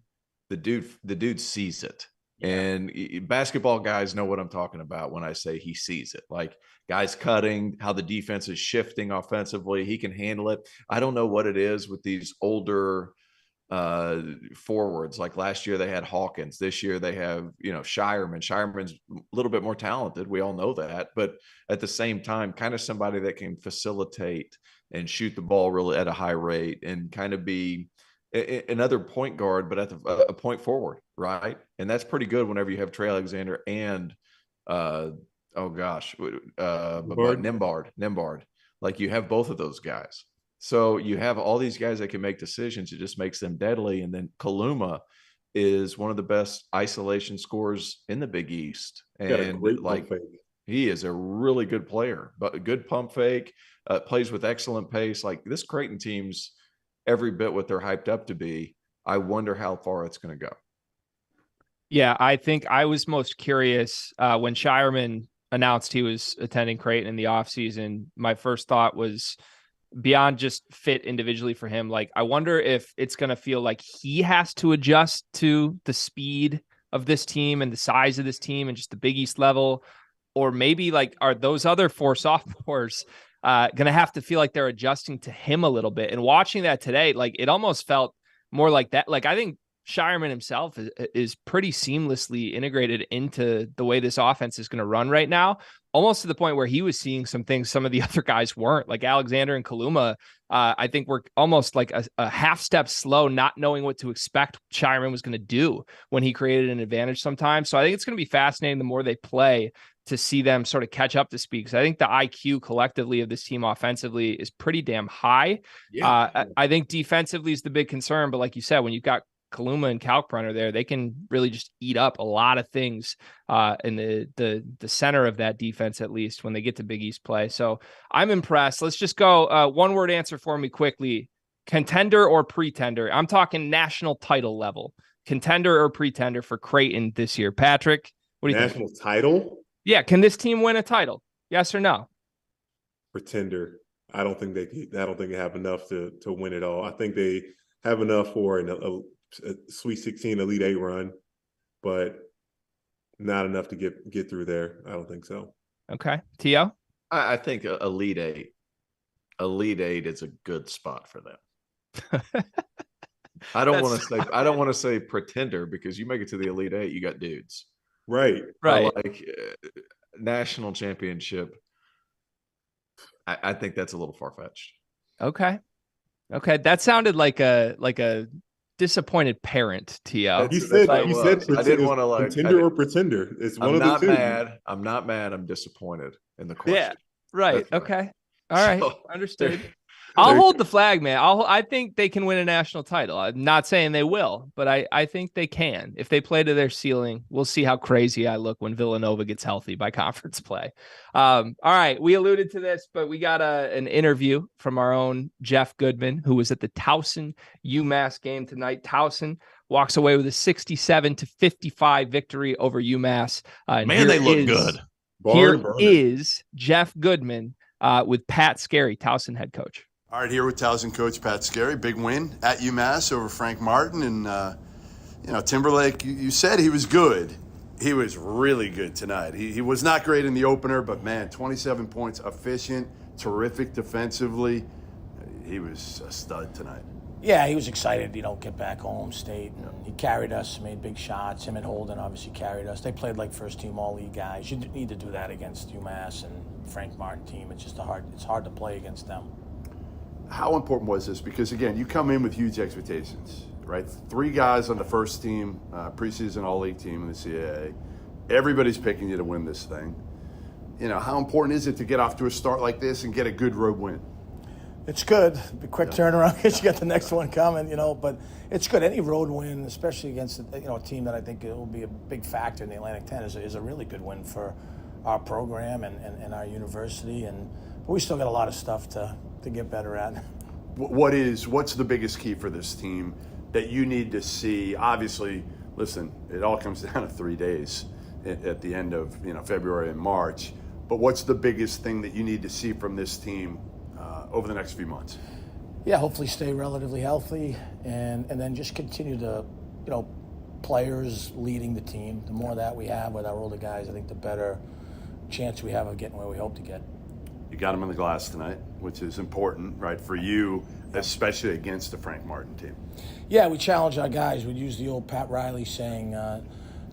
The dude sees it. Yeah. And basketball guys know what I'm talking about when I say he sees it. Like guys cutting, how the defense is shifting offensively. He can handle it. I don't know what it is with these older forwards. Like last year they had Hawkins. This year they have, Shireman. Shireman's a little bit more talented. We all know that. But at the same time, kind of somebody that can facilitate and shoot the ball really at a high rate and kind of be another point guard, but at a point forward, right? And that's pretty good whenever you have Trey Alexander and Nembhard. Like you have both of those guys. So you have all these guys that can make decisions. It just makes them deadly. And then Kaluma is one of the best isolation scorers in the Big East. And he is a really good player, but a good pump fake, plays with excellent pace. Like this Creighton team's every bit what they're hyped up to be. I wonder how far it's going to go. Yeah, I think I was most curious when Shireman announced he was attending Creighton in the offseason. My first thought was beyond just fit individually for him. Like, I wonder if it's going to feel like he has to adjust to the speed of this team and the size of this team and just the Big East level, or maybe like, are those other 4 sophomores going to have to feel like they're adjusting to him a little bit? And watching that today, like it almost felt more like that. Like I think Shireman himself is pretty seamlessly integrated into the way this offense is going to run right now, almost to the point where he was seeing some things some of the other guys weren't. Like Alexander and Kaluma, I think were almost like a half step slow, not knowing what to expect Shireman was going to do when he created an advantage sometimes. So I think it's going to be fascinating the more they play to see them sort of catch up to speed. Because I think the IQ collectively of this team offensively is pretty damn high. Yeah. I think defensively is the big concern. But like you said, when you've got Kaluma and Kalkbrenner there, they can really just eat up a lot of things in the center of that defense, at least when they get to Big East play. So I'm impressed. Let's just go one word answer for me quickly. Contender or pretender? I'm talking national title level. Contender or pretender for Creighton this year? Patrick, what do you think? National title? Yeah. Can this team win a title? Yes or no? Pretender. I don't think they have enough to win it all. I think they have enough for a Sweet 16 Elite 8 run, but not enough to get through there. I don't think so. Okay. T.O.? I think Elite 8. Elite 8 is a good spot for them. I don't want to say pretender, because you make it to the Elite 8, you got dudes. Right. Like national championship, I think that's a little far-fetched. Okay. That sounded like a disappointed parent, T.O. You said I didn't want to contender or pretender. It's one of the two. I'm not mad. I'm disappointed in the question. Yeah. Right. Okay. All right. Understood. I'll hold the flag, man. I think they can win a national title. I'm not saying they will, but I think they can. If they play to their ceiling, we'll see how crazy I look when Villanova gets healthy by conference play. All right. We alluded to this, but we got an interview from our own Jeff Goodman, who was at the Towson UMass game tonight. Towson walks away with a 67-55 victory over UMass. Man, they look good. Here is Jeff Goodman with Pat Scarry, Towson head coach. All right, here with Towson coach Pat Scarry. Big win at UMass over Frank Martin. And, Timberlake, you said he was good. He was really good tonight. He was not great in the opener, but, man, 27 points, efficient, terrific defensively. He was a stud tonight. Yeah, he was excited, get back home state. And he carried us, made big shots. Him and Holden obviously carried us. They played like first-team all-league guys. You need to do that against UMass and Frank Martin team. It's hard to play against them. How important was this? Because, again, you come in with huge expectations, right? 3 guys on the first team, preseason all-league team in the CAA. Everybody's picking you to win this thing. How important is it to get off to a start like this and get a good road win? It's good. Be quick turnaround because you got the next one coming, But it's good. Any road win, especially against a team that I think will be a big factor in the Atlantic 10, is a really good win for our program and our university. But we still got a lot of stuff to get better at. What's the biggest key for this team that you need to see? Obviously, listen, it all comes down to 3 days at the end of February and March. But what's the biggest thing that you need to see from this team over the next few months? Yeah, hopefully stay relatively healthy and then just continue to, players leading the team. The more that we have with our older guys, I think the better chance we have of getting where we hope to get. You got them in the glass tonight, which is important, right, for you, especially against the Frank Martin team. Yeah, we challenge our guys. We use the old Pat Riley saying,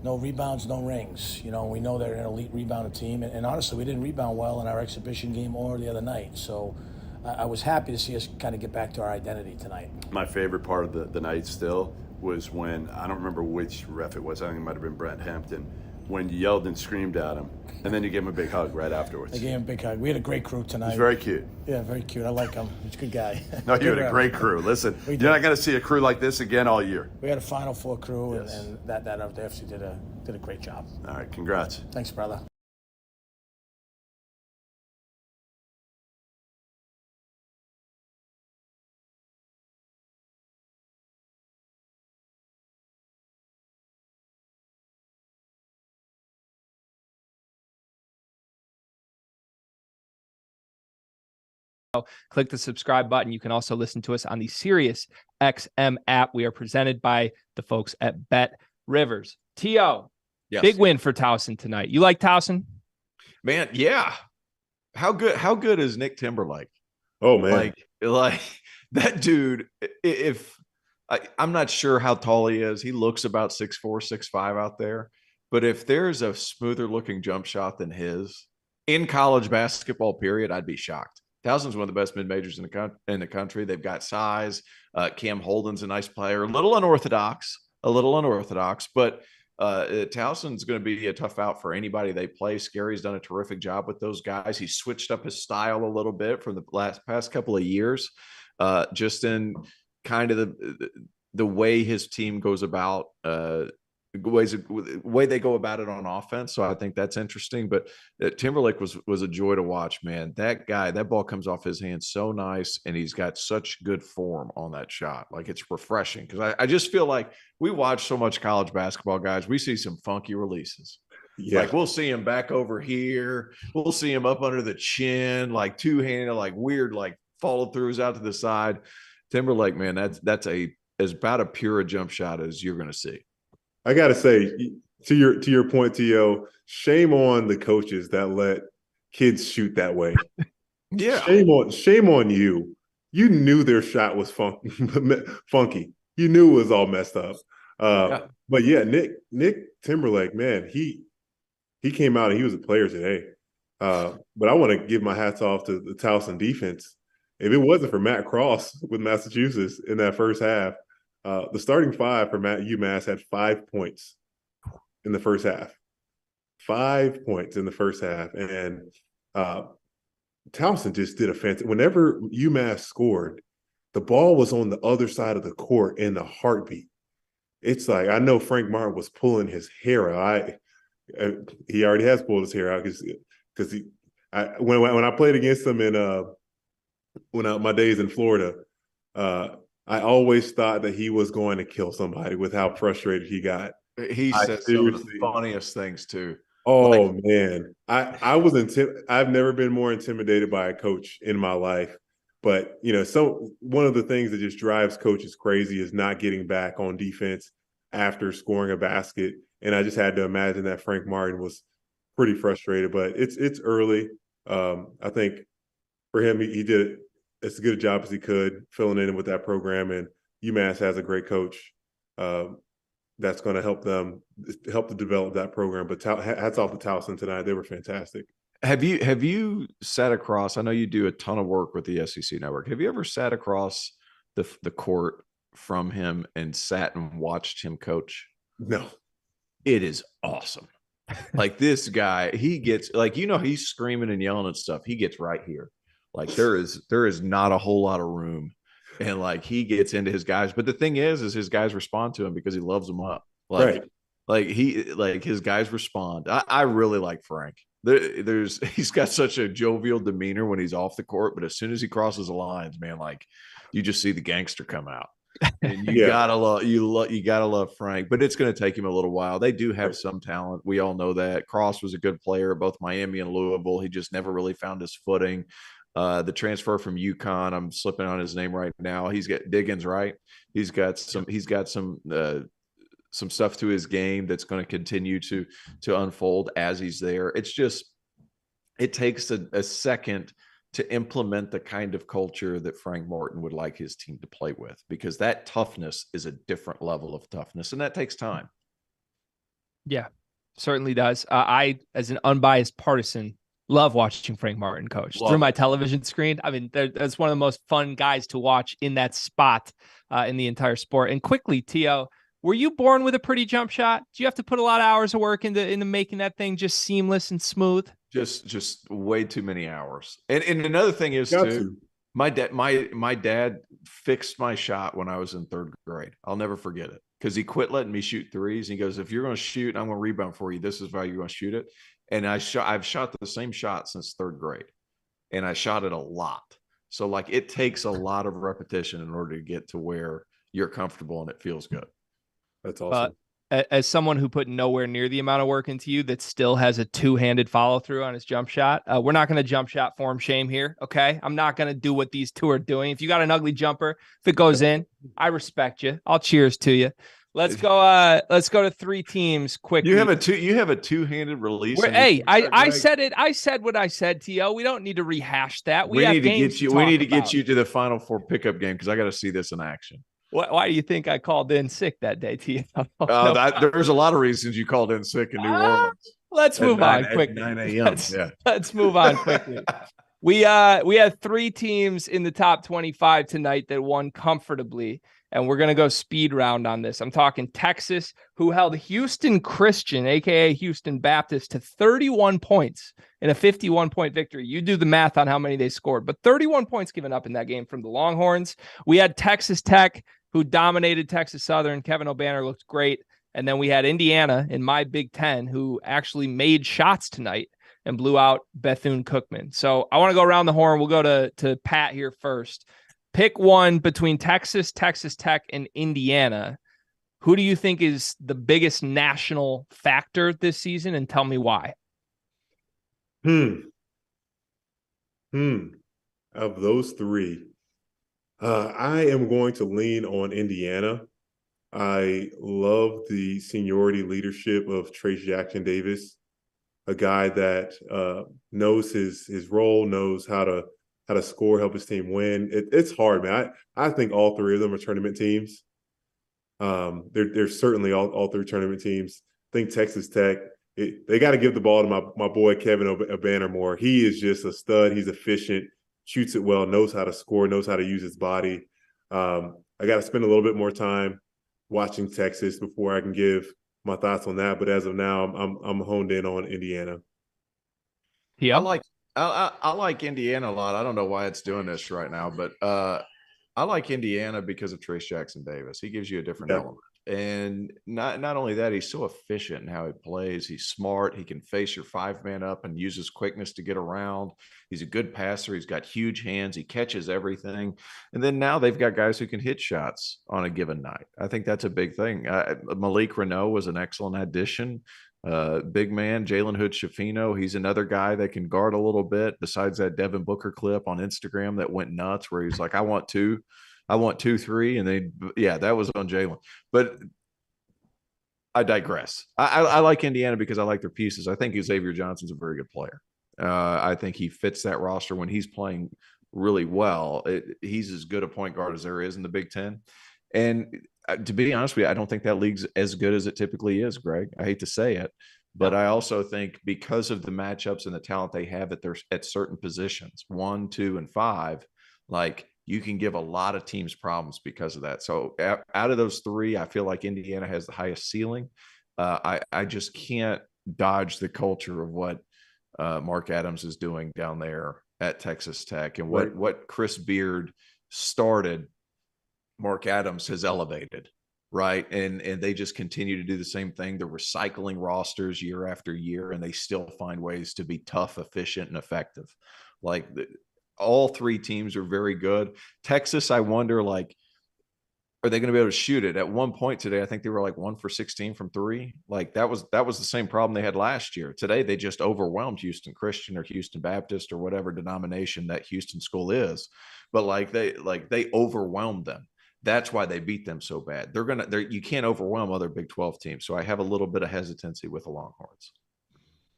no rebounds, no rings. We know they're an elite rebounding team. And honestly, we didn't rebound well in our exhibition game or the other night. So I was happy to see us kind of get back to our identity tonight. My favorite part of the night still was when, I don't remember which ref it was, I think it might have been Brent Hampton, when you yelled and screamed at him, and then you gave him a big hug right afterwards. I gave him a big hug. We had a great crew tonight. He's very cute. Yeah, very cute. I like him. He's a good guy. No, you had a great crew. Listen, you're not going to see a crew like this again all year. We had a Final Four crew, yes. and that of the FC did a great job. All right, congrats. Thanks, brother. Click the subscribe button. You can also listen to us on the Sirius XM app. We are presented by the folks at Bet Rivers. T.O., yes. Big win for Towson tonight. You like Towson? Man, yeah. How good is Nick Timberlake? Oh, man. Like that dude, I'm not sure how tall he is. He looks about 6'4", 6'5" out there. But if there's a smoother looking jump shot than his in college basketball, period, I'd be shocked. Towson's one of the best mid-majors in the country. They've got size. Cam Holden's a nice player, a little unorthodox, but Towson's going to be a tough out for anybody they play. Scary's done a terrific job with those guys. He switched up his style a little bit from the past couple of years, just in kind of the way his team goes about way they go about it on offense. So I think that's interesting. But Timberlake was a joy to watch, man. That guy, that ball comes off his hands so nice, and he's got such good form on that shot. Like, it's refreshing because I just feel like we watch so much college basketball, guys. We see some funky releases. Yeah. Like, we'll see him back over here. We'll see him up under the chin, like two-handed, like weird, like follow throughs out to the side. Timberlake, man, that's as about a pure jump shot as you're going to see. I got to say, to your point, T.O., shame on the coaches that let kids shoot that way. Yeah. Shame on you. You knew their shot was funky. You knew it was all messed up. But yeah, Nick Timberlake, man, he came out and he was a player today. But I want to give my hats off to the Towson defense. If it wasn't for Matt Cross with Massachusetts in that first half, the starting five for UMass had 5 points in the first half. 5 points in the first half. And Towson just did a fantastic. Whenever UMass scored, the ball was on the other side of the court in a heartbeat. It's like, I know Frank Martin was pulling his hair out. He already has pulled his hair out because when I played against him in my days in Florida, I always thought that he was going to kill somebody with how frustrated he got. He said some of the funniest things too. Oh, man. I've never been more intimidated by a coach in my life. But, one of the things that just drives coaches crazy is not getting back on defense after scoring a basket. And I just had to imagine that Frank Martin was pretty frustrated. But it's early. I think for him, he did as good a job as he could filling in with that program. And UMass has a great coach that's going to help to develop that program. But hats off to Towson tonight. They were fantastic. Have you sat across, I know you do a ton of work with the SEC Network. Have you ever sat across the court from him and sat and watched him coach? No. It is awesome. Like, this guy, he gets, like, he's screaming and yelling and stuff. He gets right here. Like there is not a whole lot of room. And like he gets into his guys. But the thing is his guys respond to him because he loves them up. Right. Like his guys respond. I really like Frank. He's got such a jovial demeanor when he's off the court, but as soon as he crosses the lines, man, like you just see the gangster come out. And you gotta love Frank, but it's going to take him a little while. They do have some talent. We all know that. Cross was a good player at both Miami and Louisville. He just never really found his footing. The transfer from UConn, I'm slipping on his name right now. He's got Diggins, right? He's got some stuff to his game that's going to continue to unfold as he's there. It's just it takes a second to implement the kind of culture that Frank Martin would like his team to play with, because that toughness is a different level of toughness, and that takes time. Yeah, certainly does. I, as an unbiased partisan, love watching Frank Martin coach through my television screen. I mean, that's one of the most fun guys to watch in that spot in the entire sport. And quickly, Tio, were you born with a pretty jump shot? Do you have to put a lot of hours of work into making that thing just seamless and smooth? Just way too many hours. And another thing is too, my dad fixed my shot when I was in third grade. I'll never forget it, because he quit letting me shoot threes. He goes, if you're going to shoot, I'm going to rebound for you. This is how you're going to shoot it. And I've shot the same shot since third grade, and I shot it a lot. So like it takes a lot of repetition in order to get to where you're comfortable and it feels good. That's awesome. As someone who put nowhere near the amount of work into you that still has a two-handed follow-through on his jump shot, we're not going to jump shot form shame here, okay? I'm not going to do what these two are doing. If you got an ugly jumper, if it goes in, I respect you. I'll cheers to you. Let's go to three teams quickly. You have a two-handed release. Hey, I said it. I said what I said, T.O. We don't need to rehash that. We need to get you to the Final Four pickup game, because I got to see this in action. Why do you think I called in sick that day, T.O.? There's a lot of reasons you called in sick in New Orleans. Let's move on quickly. 9 a.m. Let's move on quickly. We had three teams in the top 25 tonight that won comfortably, and we're going to go speed round on this. I'm talking Texas, who held Houston Christian, a.k.a. Houston Baptist, to 31 points in a 51-point victory. You do the math on how many they scored, but 31 points given up in that game from the Longhorns. We had Texas Tech, who dominated Texas Southern. Kevin O'Banner looked great. And then we had Indiana in my Big Ten, who actually made shots tonight and blew out Bethune-Cookman. So I want to go around the horn. We'll go to Pat here first. Pick one between Texas, Texas Tech, and Indiana. Who do you think is the biggest national factor this season, and tell me why? Of those three, I am going to lean on Indiana. I love the seniority leadership of Trace Jackson Davis, a guy that knows his role, knows how to score, help his team win. It's hard, man. I think all three of them are tournament teams. They're certainly all three tournament teams. I think Texas Tech, they got to give the ball to my boy Kevin O'Banner more. He is just a stud. He's efficient, shoots it well, knows how to score, knows how to use his body. I got to spend a little bit more time watching Texas before I can give my thoughts on that. But as of now, I'm honed in on Indiana. Yeah, I like Indiana a lot. I don't know why it's doing this right now, but I like Indiana because of Trace Jackson Davis. He gives you a different element. And not only that, he's so efficient in how he plays. He's smart. He can face your five-man up and use his quickness to get around. He's a good passer. He's got huge hands. He catches everything. And then now they've got guys who can hit shots on a given night. I think that's a big thing. Malik Renault was an excellent addition. Big man, Jalen Hood-Schifino. He's another guy that can guard a little bit, besides that Devin Booker clip on Instagram that went nuts where he's like, I want 2-3. And that was on Jalen. But I digress. I like Indiana because I like their pieces. I think Xavier Johnson's a very good player. I think he fits that roster when he's playing really well. He's as good a point guard as there is in the Big Ten. And to be honest with you, I don't think that league's as good as it typically is, Greg. I hate to say it, but I also think because of the matchups and the talent they have at certain positions, 1, 2, and 5, like you can give a lot of teams problems because of that. So out of those three, I feel like Indiana has the highest ceiling. I just can't dodge the culture of what Mark Adams is doing down there at Texas Tech, and what Chris Beard started, Mark Adams has elevated, right? And they just continue to do the same thing. They're recycling rosters year after year, and they still find ways to be tough, efficient, and effective. Like all three teams are very good. Texas, I wonder, like, are they going to be able to shoot it? At one point today, I think they were like 1 for 16 from three. Like that was the same problem they had last year. Today, they just overwhelmed Houston Christian or Houston Baptist or whatever denomination that Houston school is. But they overwhelmed them. That's why they beat them so bad. You can't overwhelm other Big 12 teams. So I have a little bit of hesitancy with the Longhorns.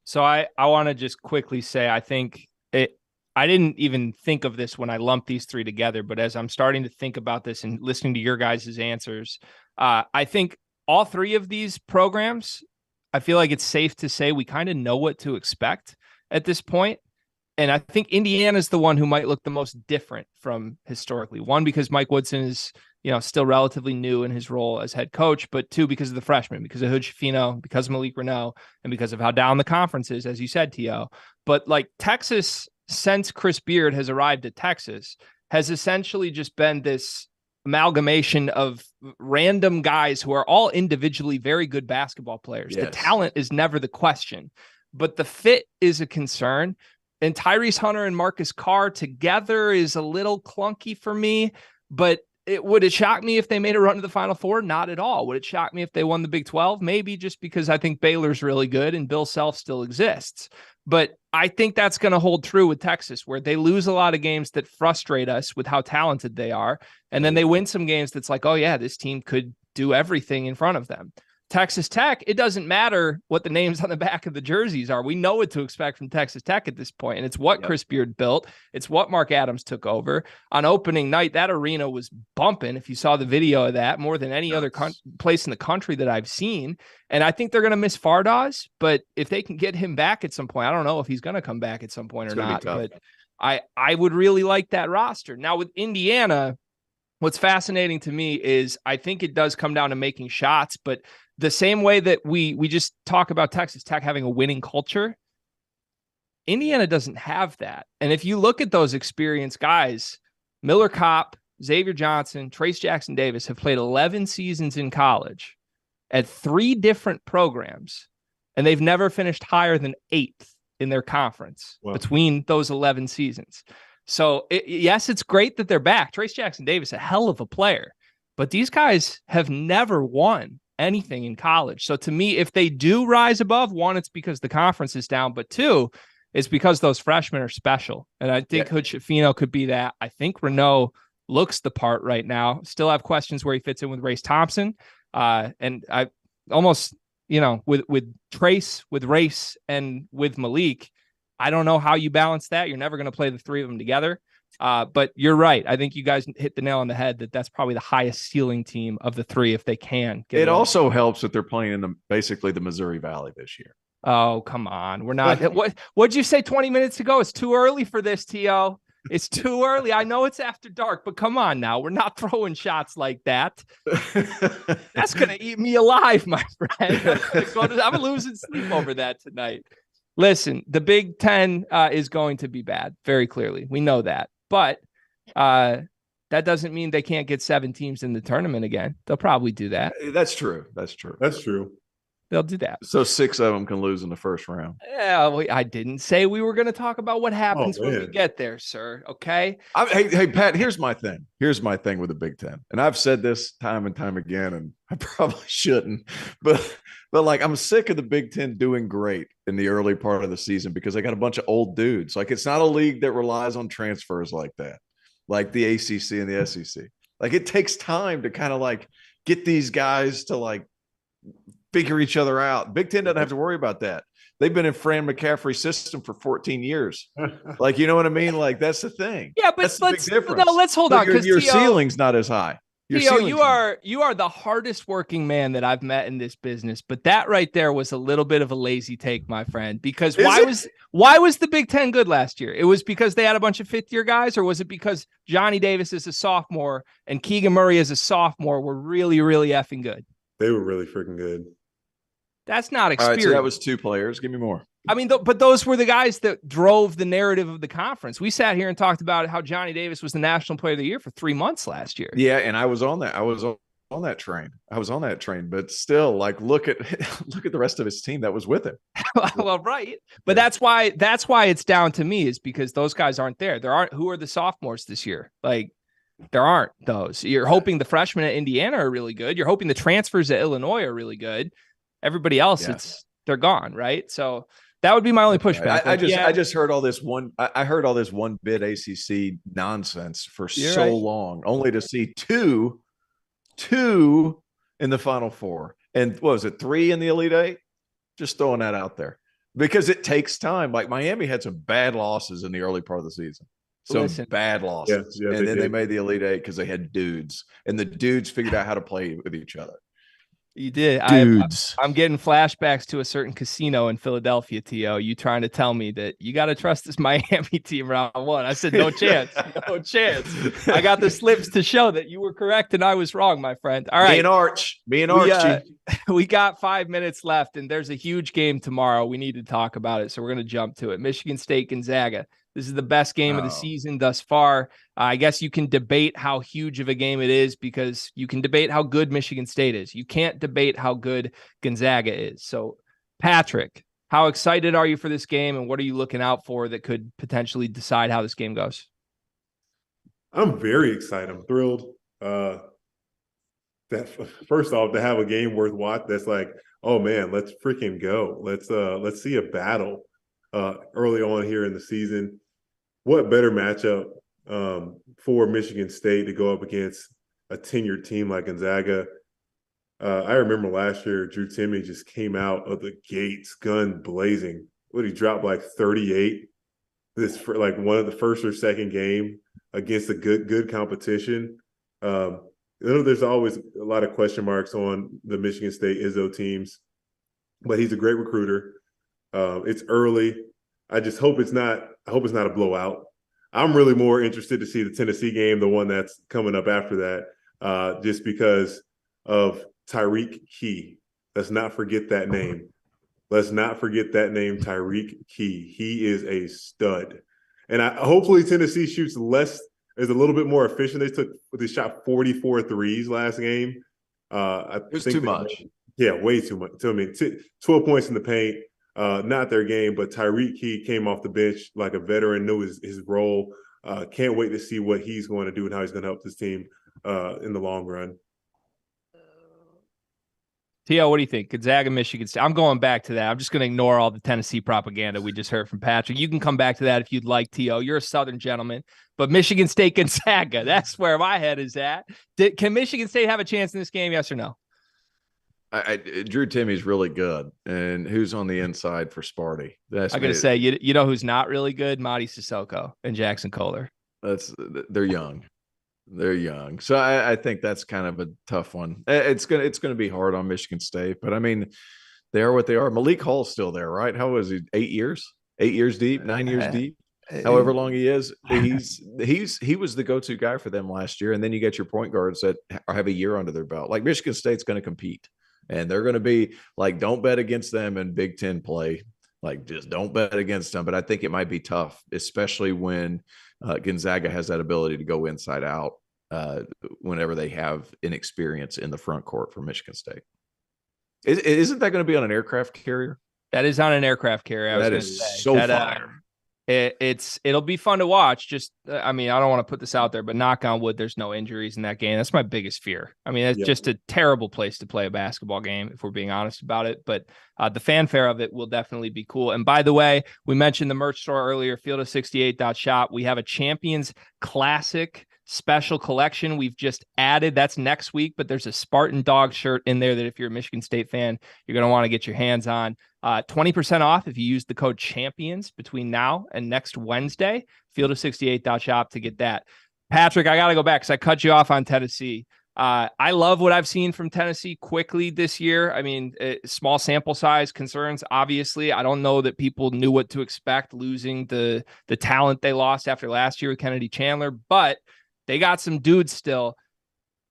So I want to just quickly say, I didn't even think of this when I lumped these three together, but as I'm starting to think about this and listening to your guys' answers, I think all three of these programs, I feel like it's safe to say we kind of know what to expect at this point. And I think Indiana is the one who might look the most different from historically. One, because Mike Woodson is, still relatively new in his role as head coach, but two, because of the freshmen, because of Hood Schifino, because of Malik Reneau, and because of how down the conference is, as you said, T.O. But like Texas, since Chris Beard has arrived at Texas, has essentially just been this amalgamation of random guys who are all individually very good basketball players. Yes. The talent is never the question, but the fit is a concern. And Tyrese Hunter and Marcus Carr together is a little clunky for me, but would it shock me if they made a run to the Final Four? Not at all. Would it shock me if they won the Big 12? Maybe, just because I think Baylor's really good and Bill Self still exists. But I think that's going to hold true with Texas, where they lose a lot of games that frustrate us with how talented they are. And then they win some games that's like, oh yeah, this team could do everything in front of them. Texas Tech, it doesn't matter what the names on the back of the jerseys are. We know what to expect from Texas Tech at this point, and it's what Chris Beard built. It's what Mark Adams took over. On opening night, that arena was bumping, if you saw the video of that, more than any other place in the country that I've seen. And I think they're going to miss Fardaws, but if they can get him back at some point, I don't know if he's going to come back at some point or not, but I would really like that roster. Now with Indiana, what's fascinating to me is I think it does come down to making shots, but the same way that we just talk about Texas Tech having a winning culture, Indiana doesn't have that. And if you look at those experienced guys, Miller Kopp, Xavier Johnson, Trace Jackson Davis have played 11 seasons in college at 3 different programs, and they've never finished higher than 8th in their conference between those 11 seasons. So yes, it's great that they're back. Trace Jackson Davis, a hell of a player, but these guys have never won anything in college. So to me, if they do rise above, one, it's because the conference is down, but two, it's because those freshmen are special. And I think Hood Schifino could be that. I think Reneau looks the part right now. Still have questions where he fits in with Race Thompson. And I almost, with Trace, with Race, and with Malik, I don't know how you balance that. You're never going to play the three of them together. But you're right. I think you guys hit the nail on the head that that's probably the highest ceiling team of the three if they can. It also helps that they're playing in basically the Missouri Valley this year. Oh, come on. We're not. What'd you say 20 minutes ago? It's too early for this, T.O. It's too early. I know it's after dark, but come on now. We're not throwing shots like that. That's going to eat me alive, my friend. I'm losing sleep over that tonight. Listen, the Big Ten is going to be bad, very clearly. We know that. But that doesn't mean they can't get 7 teams in the tournament again. They'll probably do that. That's true. They'll do that. So 6 of them can lose in the first round. Yeah, I didn't say we were going to talk about what happens when we get there, sir. Okay. Hey, Pat, here's my thing. Here's my thing with the Big Ten. And I've said this time and time again, and I probably shouldn't, but like, I'm sick of the Big Ten doing great in the early part of the season because they got a bunch of old dudes. Like, it's not a league that relies on transfers like that, like the ACC and the SEC. Like, it takes time to kind of like get these guys to like figure each other out. Big Ten doesn't have to worry about that. They've been in Fran McCaffrey's system for 14 years. Like, you know what I mean? Like, that's the thing. Yeah, but let's hold on, because your ceiling's not as high. Theo, you are the hardest working man that I've met in this business, but that right there was a little bit of a lazy take, my friend, because why was the Big Ten good last year? It was because they had a bunch of 5th-year guys, or was it because Johnny Davis is a sophomore and Keegan Murray as a sophomore were really, really effing good? They were really freaking good. That's not experience. All right, so that was 2 players. Give me more. I mean, but those were the guys that drove the narrative of the conference. We sat here and talked about how Johnny Davis was the National Player of the Year for 3 months last year. Yeah, and I was on that. I was on that train. But still, like, look at the rest of his team that was with him. Well, right. But that's why it's down to me, is because those guys aren't there. Who are the sophomores this year? Like, there aren't those. You're hoping the freshmen at Indiana are really good. You're hoping the transfers at Illinois are really good. Everybody else, they're gone, right? So that would be my only pushback. Right. I just heard all this I heard all this one bid ACC nonsense for long, only to see two in the Final Four. And what was it, 3 in the Elite Eight? Just throwing that out there because it takes time. Like, Miami had some bad losses in the early part of the season. Bad losses. Yeah, and then they made the Elite Eight because they had dudes, and the dudes figured out how to play with each other. You did. Dudes. I'm getting flashbacks to a certain casino in Philadelphia, T.O. You trying to tell me that you got to trust this Miami team round one. I said, no chance. No chance. I got the slips to show that you were correct and I was wrong, my friend. All right. Me and Archie. We got 5 minutes left, and there's a huge game tomorrow. We need to talk about it, so we're going to jump to it. Michigan State, Gonzaga. This is the best game of the season thus far. I guess you can debate how huge of a game it is because you can debate how good Michigan State is. You can't debate how good Gonzaga is. So, Patrick, how excited are you for this game, and what are you looking out for that could potentially decide how this game goes? I'm very excited. I'm thrilled. That first off, to have a game worth watching, that's like, oh man, let's freaking go. Let's see a battle early on here in the season. What better matchup for Michigan State to go up against a tenured team like Gonzaga? I remember last year, Drew Timme just came out of the gates, gun blazing. He dropped like 38 this for like one of the first or second game against a good competition. There's always a lot of question marks on the Michigan State Izzo teams, but he's a great recruiter. It's early. I just hope it's not a blowout. I'm really more interested to see the Tennessee game, the one that's coming up after that, just because of Tyreek Key. Let's not forget that name. Tyreek Key. He is a stud. And hopefully Tennessee is a little bit more efficient. They shot 44 threes last game. It was too much. Yeah, way too much. 12 points in the paint. Not their game, but Tyreek Key came off the bench like a veteran, knew his role. Can't wait to see what he's going to do and how he's going to help this team in the long run. T.O., what do you think? Gonzaga, Michigan State. I'm going back to that. I'm just going to ignore all the Tennessee propaganda we just heard from Patrick. You can come back to that if you'd like, T.O. You're a Southern gentleman. But Michigan State, Gonzaga, that's where my head is at. Can Michigan State have a chance in this game, yes or no? Drew Timme's really good. And who's on the inside for Sparty? I'm going to say, you know who's not really good? Mady Sissoko and Jackson Kohler. They're young. They're young. So I think that's kind of a tough one. It's gonna be hard on Michigan State, but I mean, they are what they are. Malik Hall's still there, right? How is he? 8 years? 8 years deep? 9 years deep? However long he is. He was the go-to guy for them last year. And then you get your point guards that have a year under their belt. Like, Michigan State's going to compete. And they're going to be like, don't bet against them in Big Ten play. Like, just don't bet against them. But I think it might be tough, especially when Gonzaga has that ability to go inside out whenever they have inexperience in the front court for Michigan State. Isn't that going to be on an aircraft carrier? That is on an aircraft carrier. That is so fire. It'll be fun to watch. Just, I mean, I don't want to put this out there, but knock on wood, there's no injuries in that game. That's my biggest fear. I mean, it's just a terrible place to play a basketball game, if we're being honest about it. But the fanfare of it will definitely be cool. And by the way, we mentioned the merch store earlier, field68.shop. We have a Champions Classic special collection we've just added. That's next week, but there's a Spartan Dog shirt in there that if you're a Michigan State fan, you're going to want to get your hands on. 20% off if you use the code CHAMPIONS between now and next Wednesday. Field68.shop to get that. Patrick, I got to go back because I cut you off on Tennessee. I love what I've seen from Tennessee quickly this year. I mean, small sample size concerns, obviously. I don't know that people knew what to expect losing the talent they lost after last year with Kennedy Chandler, but they got some dudes still.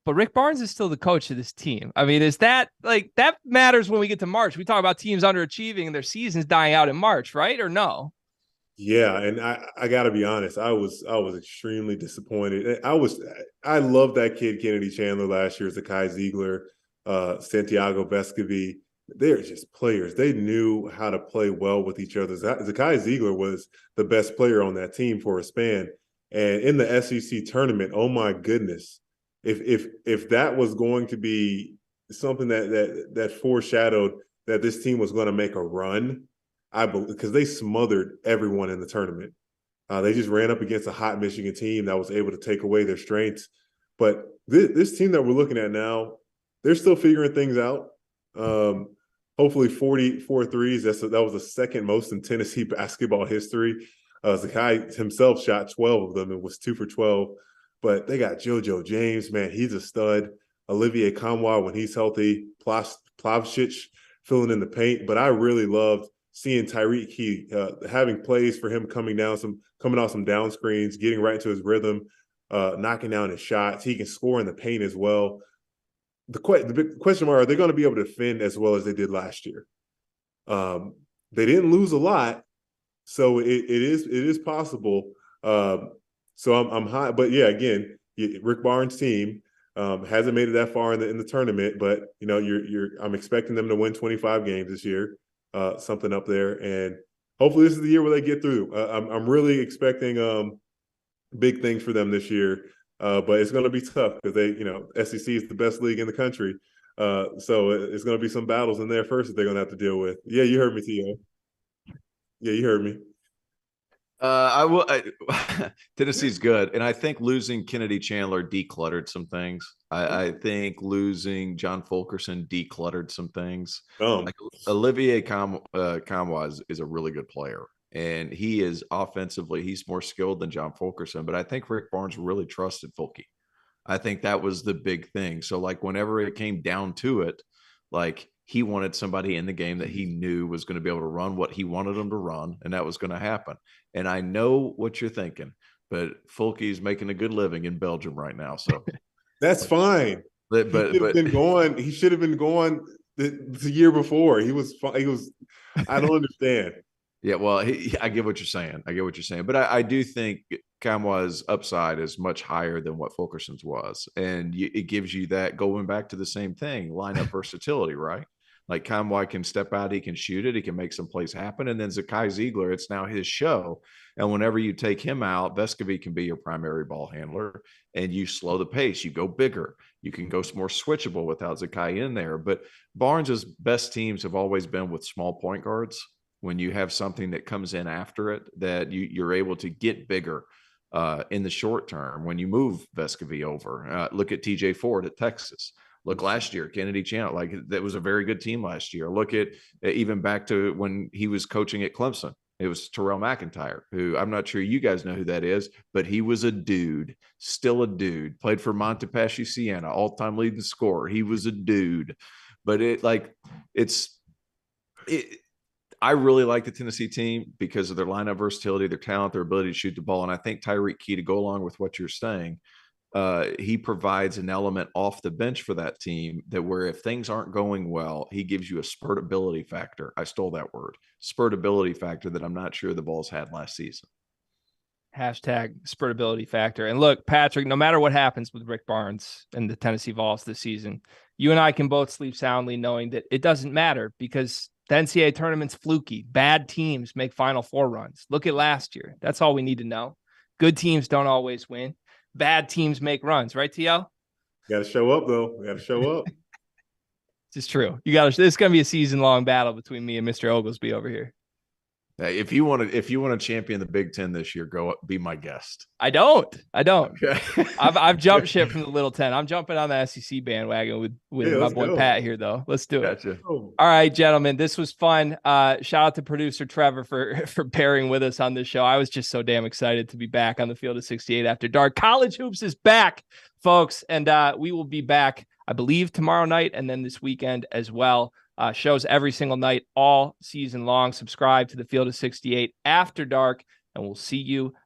but Rick Barnes is still the coach of this team. I mean, is that like that matters when we get to March? We talk about teams underachieving and their seasons dying out in March, right? Or no? Yeah, and I got to be honest, I was extremely disappointed. I loved that kid Kennedy Chandler last year, Zakai Ziegler, Santiago Vescovi. They're just players. They knew how to play well with each other. Zakai Ziegler was the best player on that team for a span. And in the SEC tournament, oh my goodness, if that was going to be something that foreshadowed that this team was going to make a run, because they smothered everyone in the tournament. They just ran up against a hot Michigan team that was able to take away their strengths. But this team that we're looking at now, they're still figuring things out. Hopefully 44 threes. That was the second most in Tennessee basketball history. Zakai himself shot 12 of them and was 2 for 12. But they got JoJo James, man, he's a stud. Olivier Kamwa when he's healthy. Plavšić filling in the paint. But I really loved seeing Tyreek Key having plays for him coming off some down screens, getting right into his rhythm, knocking down his shots. He can score in the paint as well. The big question mark, are they going to be able to defend as well as they did last year? They didn't lose a lot, so it is possible. So I'm high, but yeah, again, Rick Barnes' team hasn't made it that far in the tournament, but you know, I'm expecting them to win 25 games this year, something up there, and hopefully this is the year where they get through. I'm really expecting big things for them this year. But it's going to be tough because SEC is the best league in the country. So it's going to be some battles in there first that they're going to have to deal with. Yeah, you heard me, T.O. Yeah, you heard me. Tennessee's good. And I think losing Kennedy Chandler decluttered some things. I think losing John Fulkerson decluttered some things. Like Olivier Kamwa is a really good player. And he is offensively, he's more skilled than John Fulkerson. But I think Rick Barnes really trusted Fulke. I think that was the big thing. So, like, whenever it came down to it, like, he wanted somebody in the game that he knew was going to be able to run what he wanted them to run, and that was going to happen. And I know what you're thinking, but Fulke's making a good living in Belgium right now. So that's fine. But he should have been going the year before. He was I don't understand. Yeah, well, I get what you're saying. But I do think Kamwa's upside is much higher than what Fulkerson's was. And it gives you that, going back to the same thing, lineup versatility, right? Like, Kamwa can step out, he can shoot it, he can make some plays happen. And then Zakai Ziegler, it's now his show. And whenever you take him out, Vescovi can be your primary ball handler, and you slow the pace. You go bigger. You can go more switchable without Zakai in there. But Barnes's best teams have always been with small point guards. When you have something that comes in after it, that you're able to get bigger in the short term when you move Vescovi over. Look at TJ Ford at Texas. Look last year, Kennedy Chandler, like, that was a very good team last year. Look at even back to when he was coaching at Clemson. It was Terrell McIntyre, who I'm not sure you guys know who that is, but he was a dude, still a dude, played for Montepaschi Siena, all-time leading scorer. He was a dude. But I really like the Tennessee team because of their lineup versatility, their talent, their ability to shoot the ball. And I think Tyreek Key, to go along with what you're saying, he provides an element off the bench for that team that where if things aren't going well, he gives you a spurtability factor. I stole that word. Spurtability factor that I'm not sure the Bulls had last season. Hashtag spurtability factor. And look, Patrick, no matter what happens with Rick Barnes and the Tennessee Vols this season, you and I can both sleep soundly knowing that it doesn't matter because the NCAA tournament's fluky. Bad teams make Final Four runs. Look at last year. That's all we need to know. Good teams don't always win. Bad teams make runs, right, TL? Got to show up, though. Got to show up. It's true. This is going to be a season-long battle between me and Mr. Oglesby over here. If you want to champion the Big Ten this year, go be my guest. I don't. Okay. I've jumped ship from the Little Ten. I'm jumping on the SEC bandwagon with my boy Pat here, though. Let's do it. Gotcha. All right, gentlemen, this was fun. Shout out to producer Trevor for pairing with us on this show. I was just so damn excited to be back on the field of 68 after dark. College hoops is back, folks, and we will be back, I believe, tomorrow night and then this weekend as well. Shows every single night, all season long. Subscribe to the Field of 68 After Dark, and we'll see you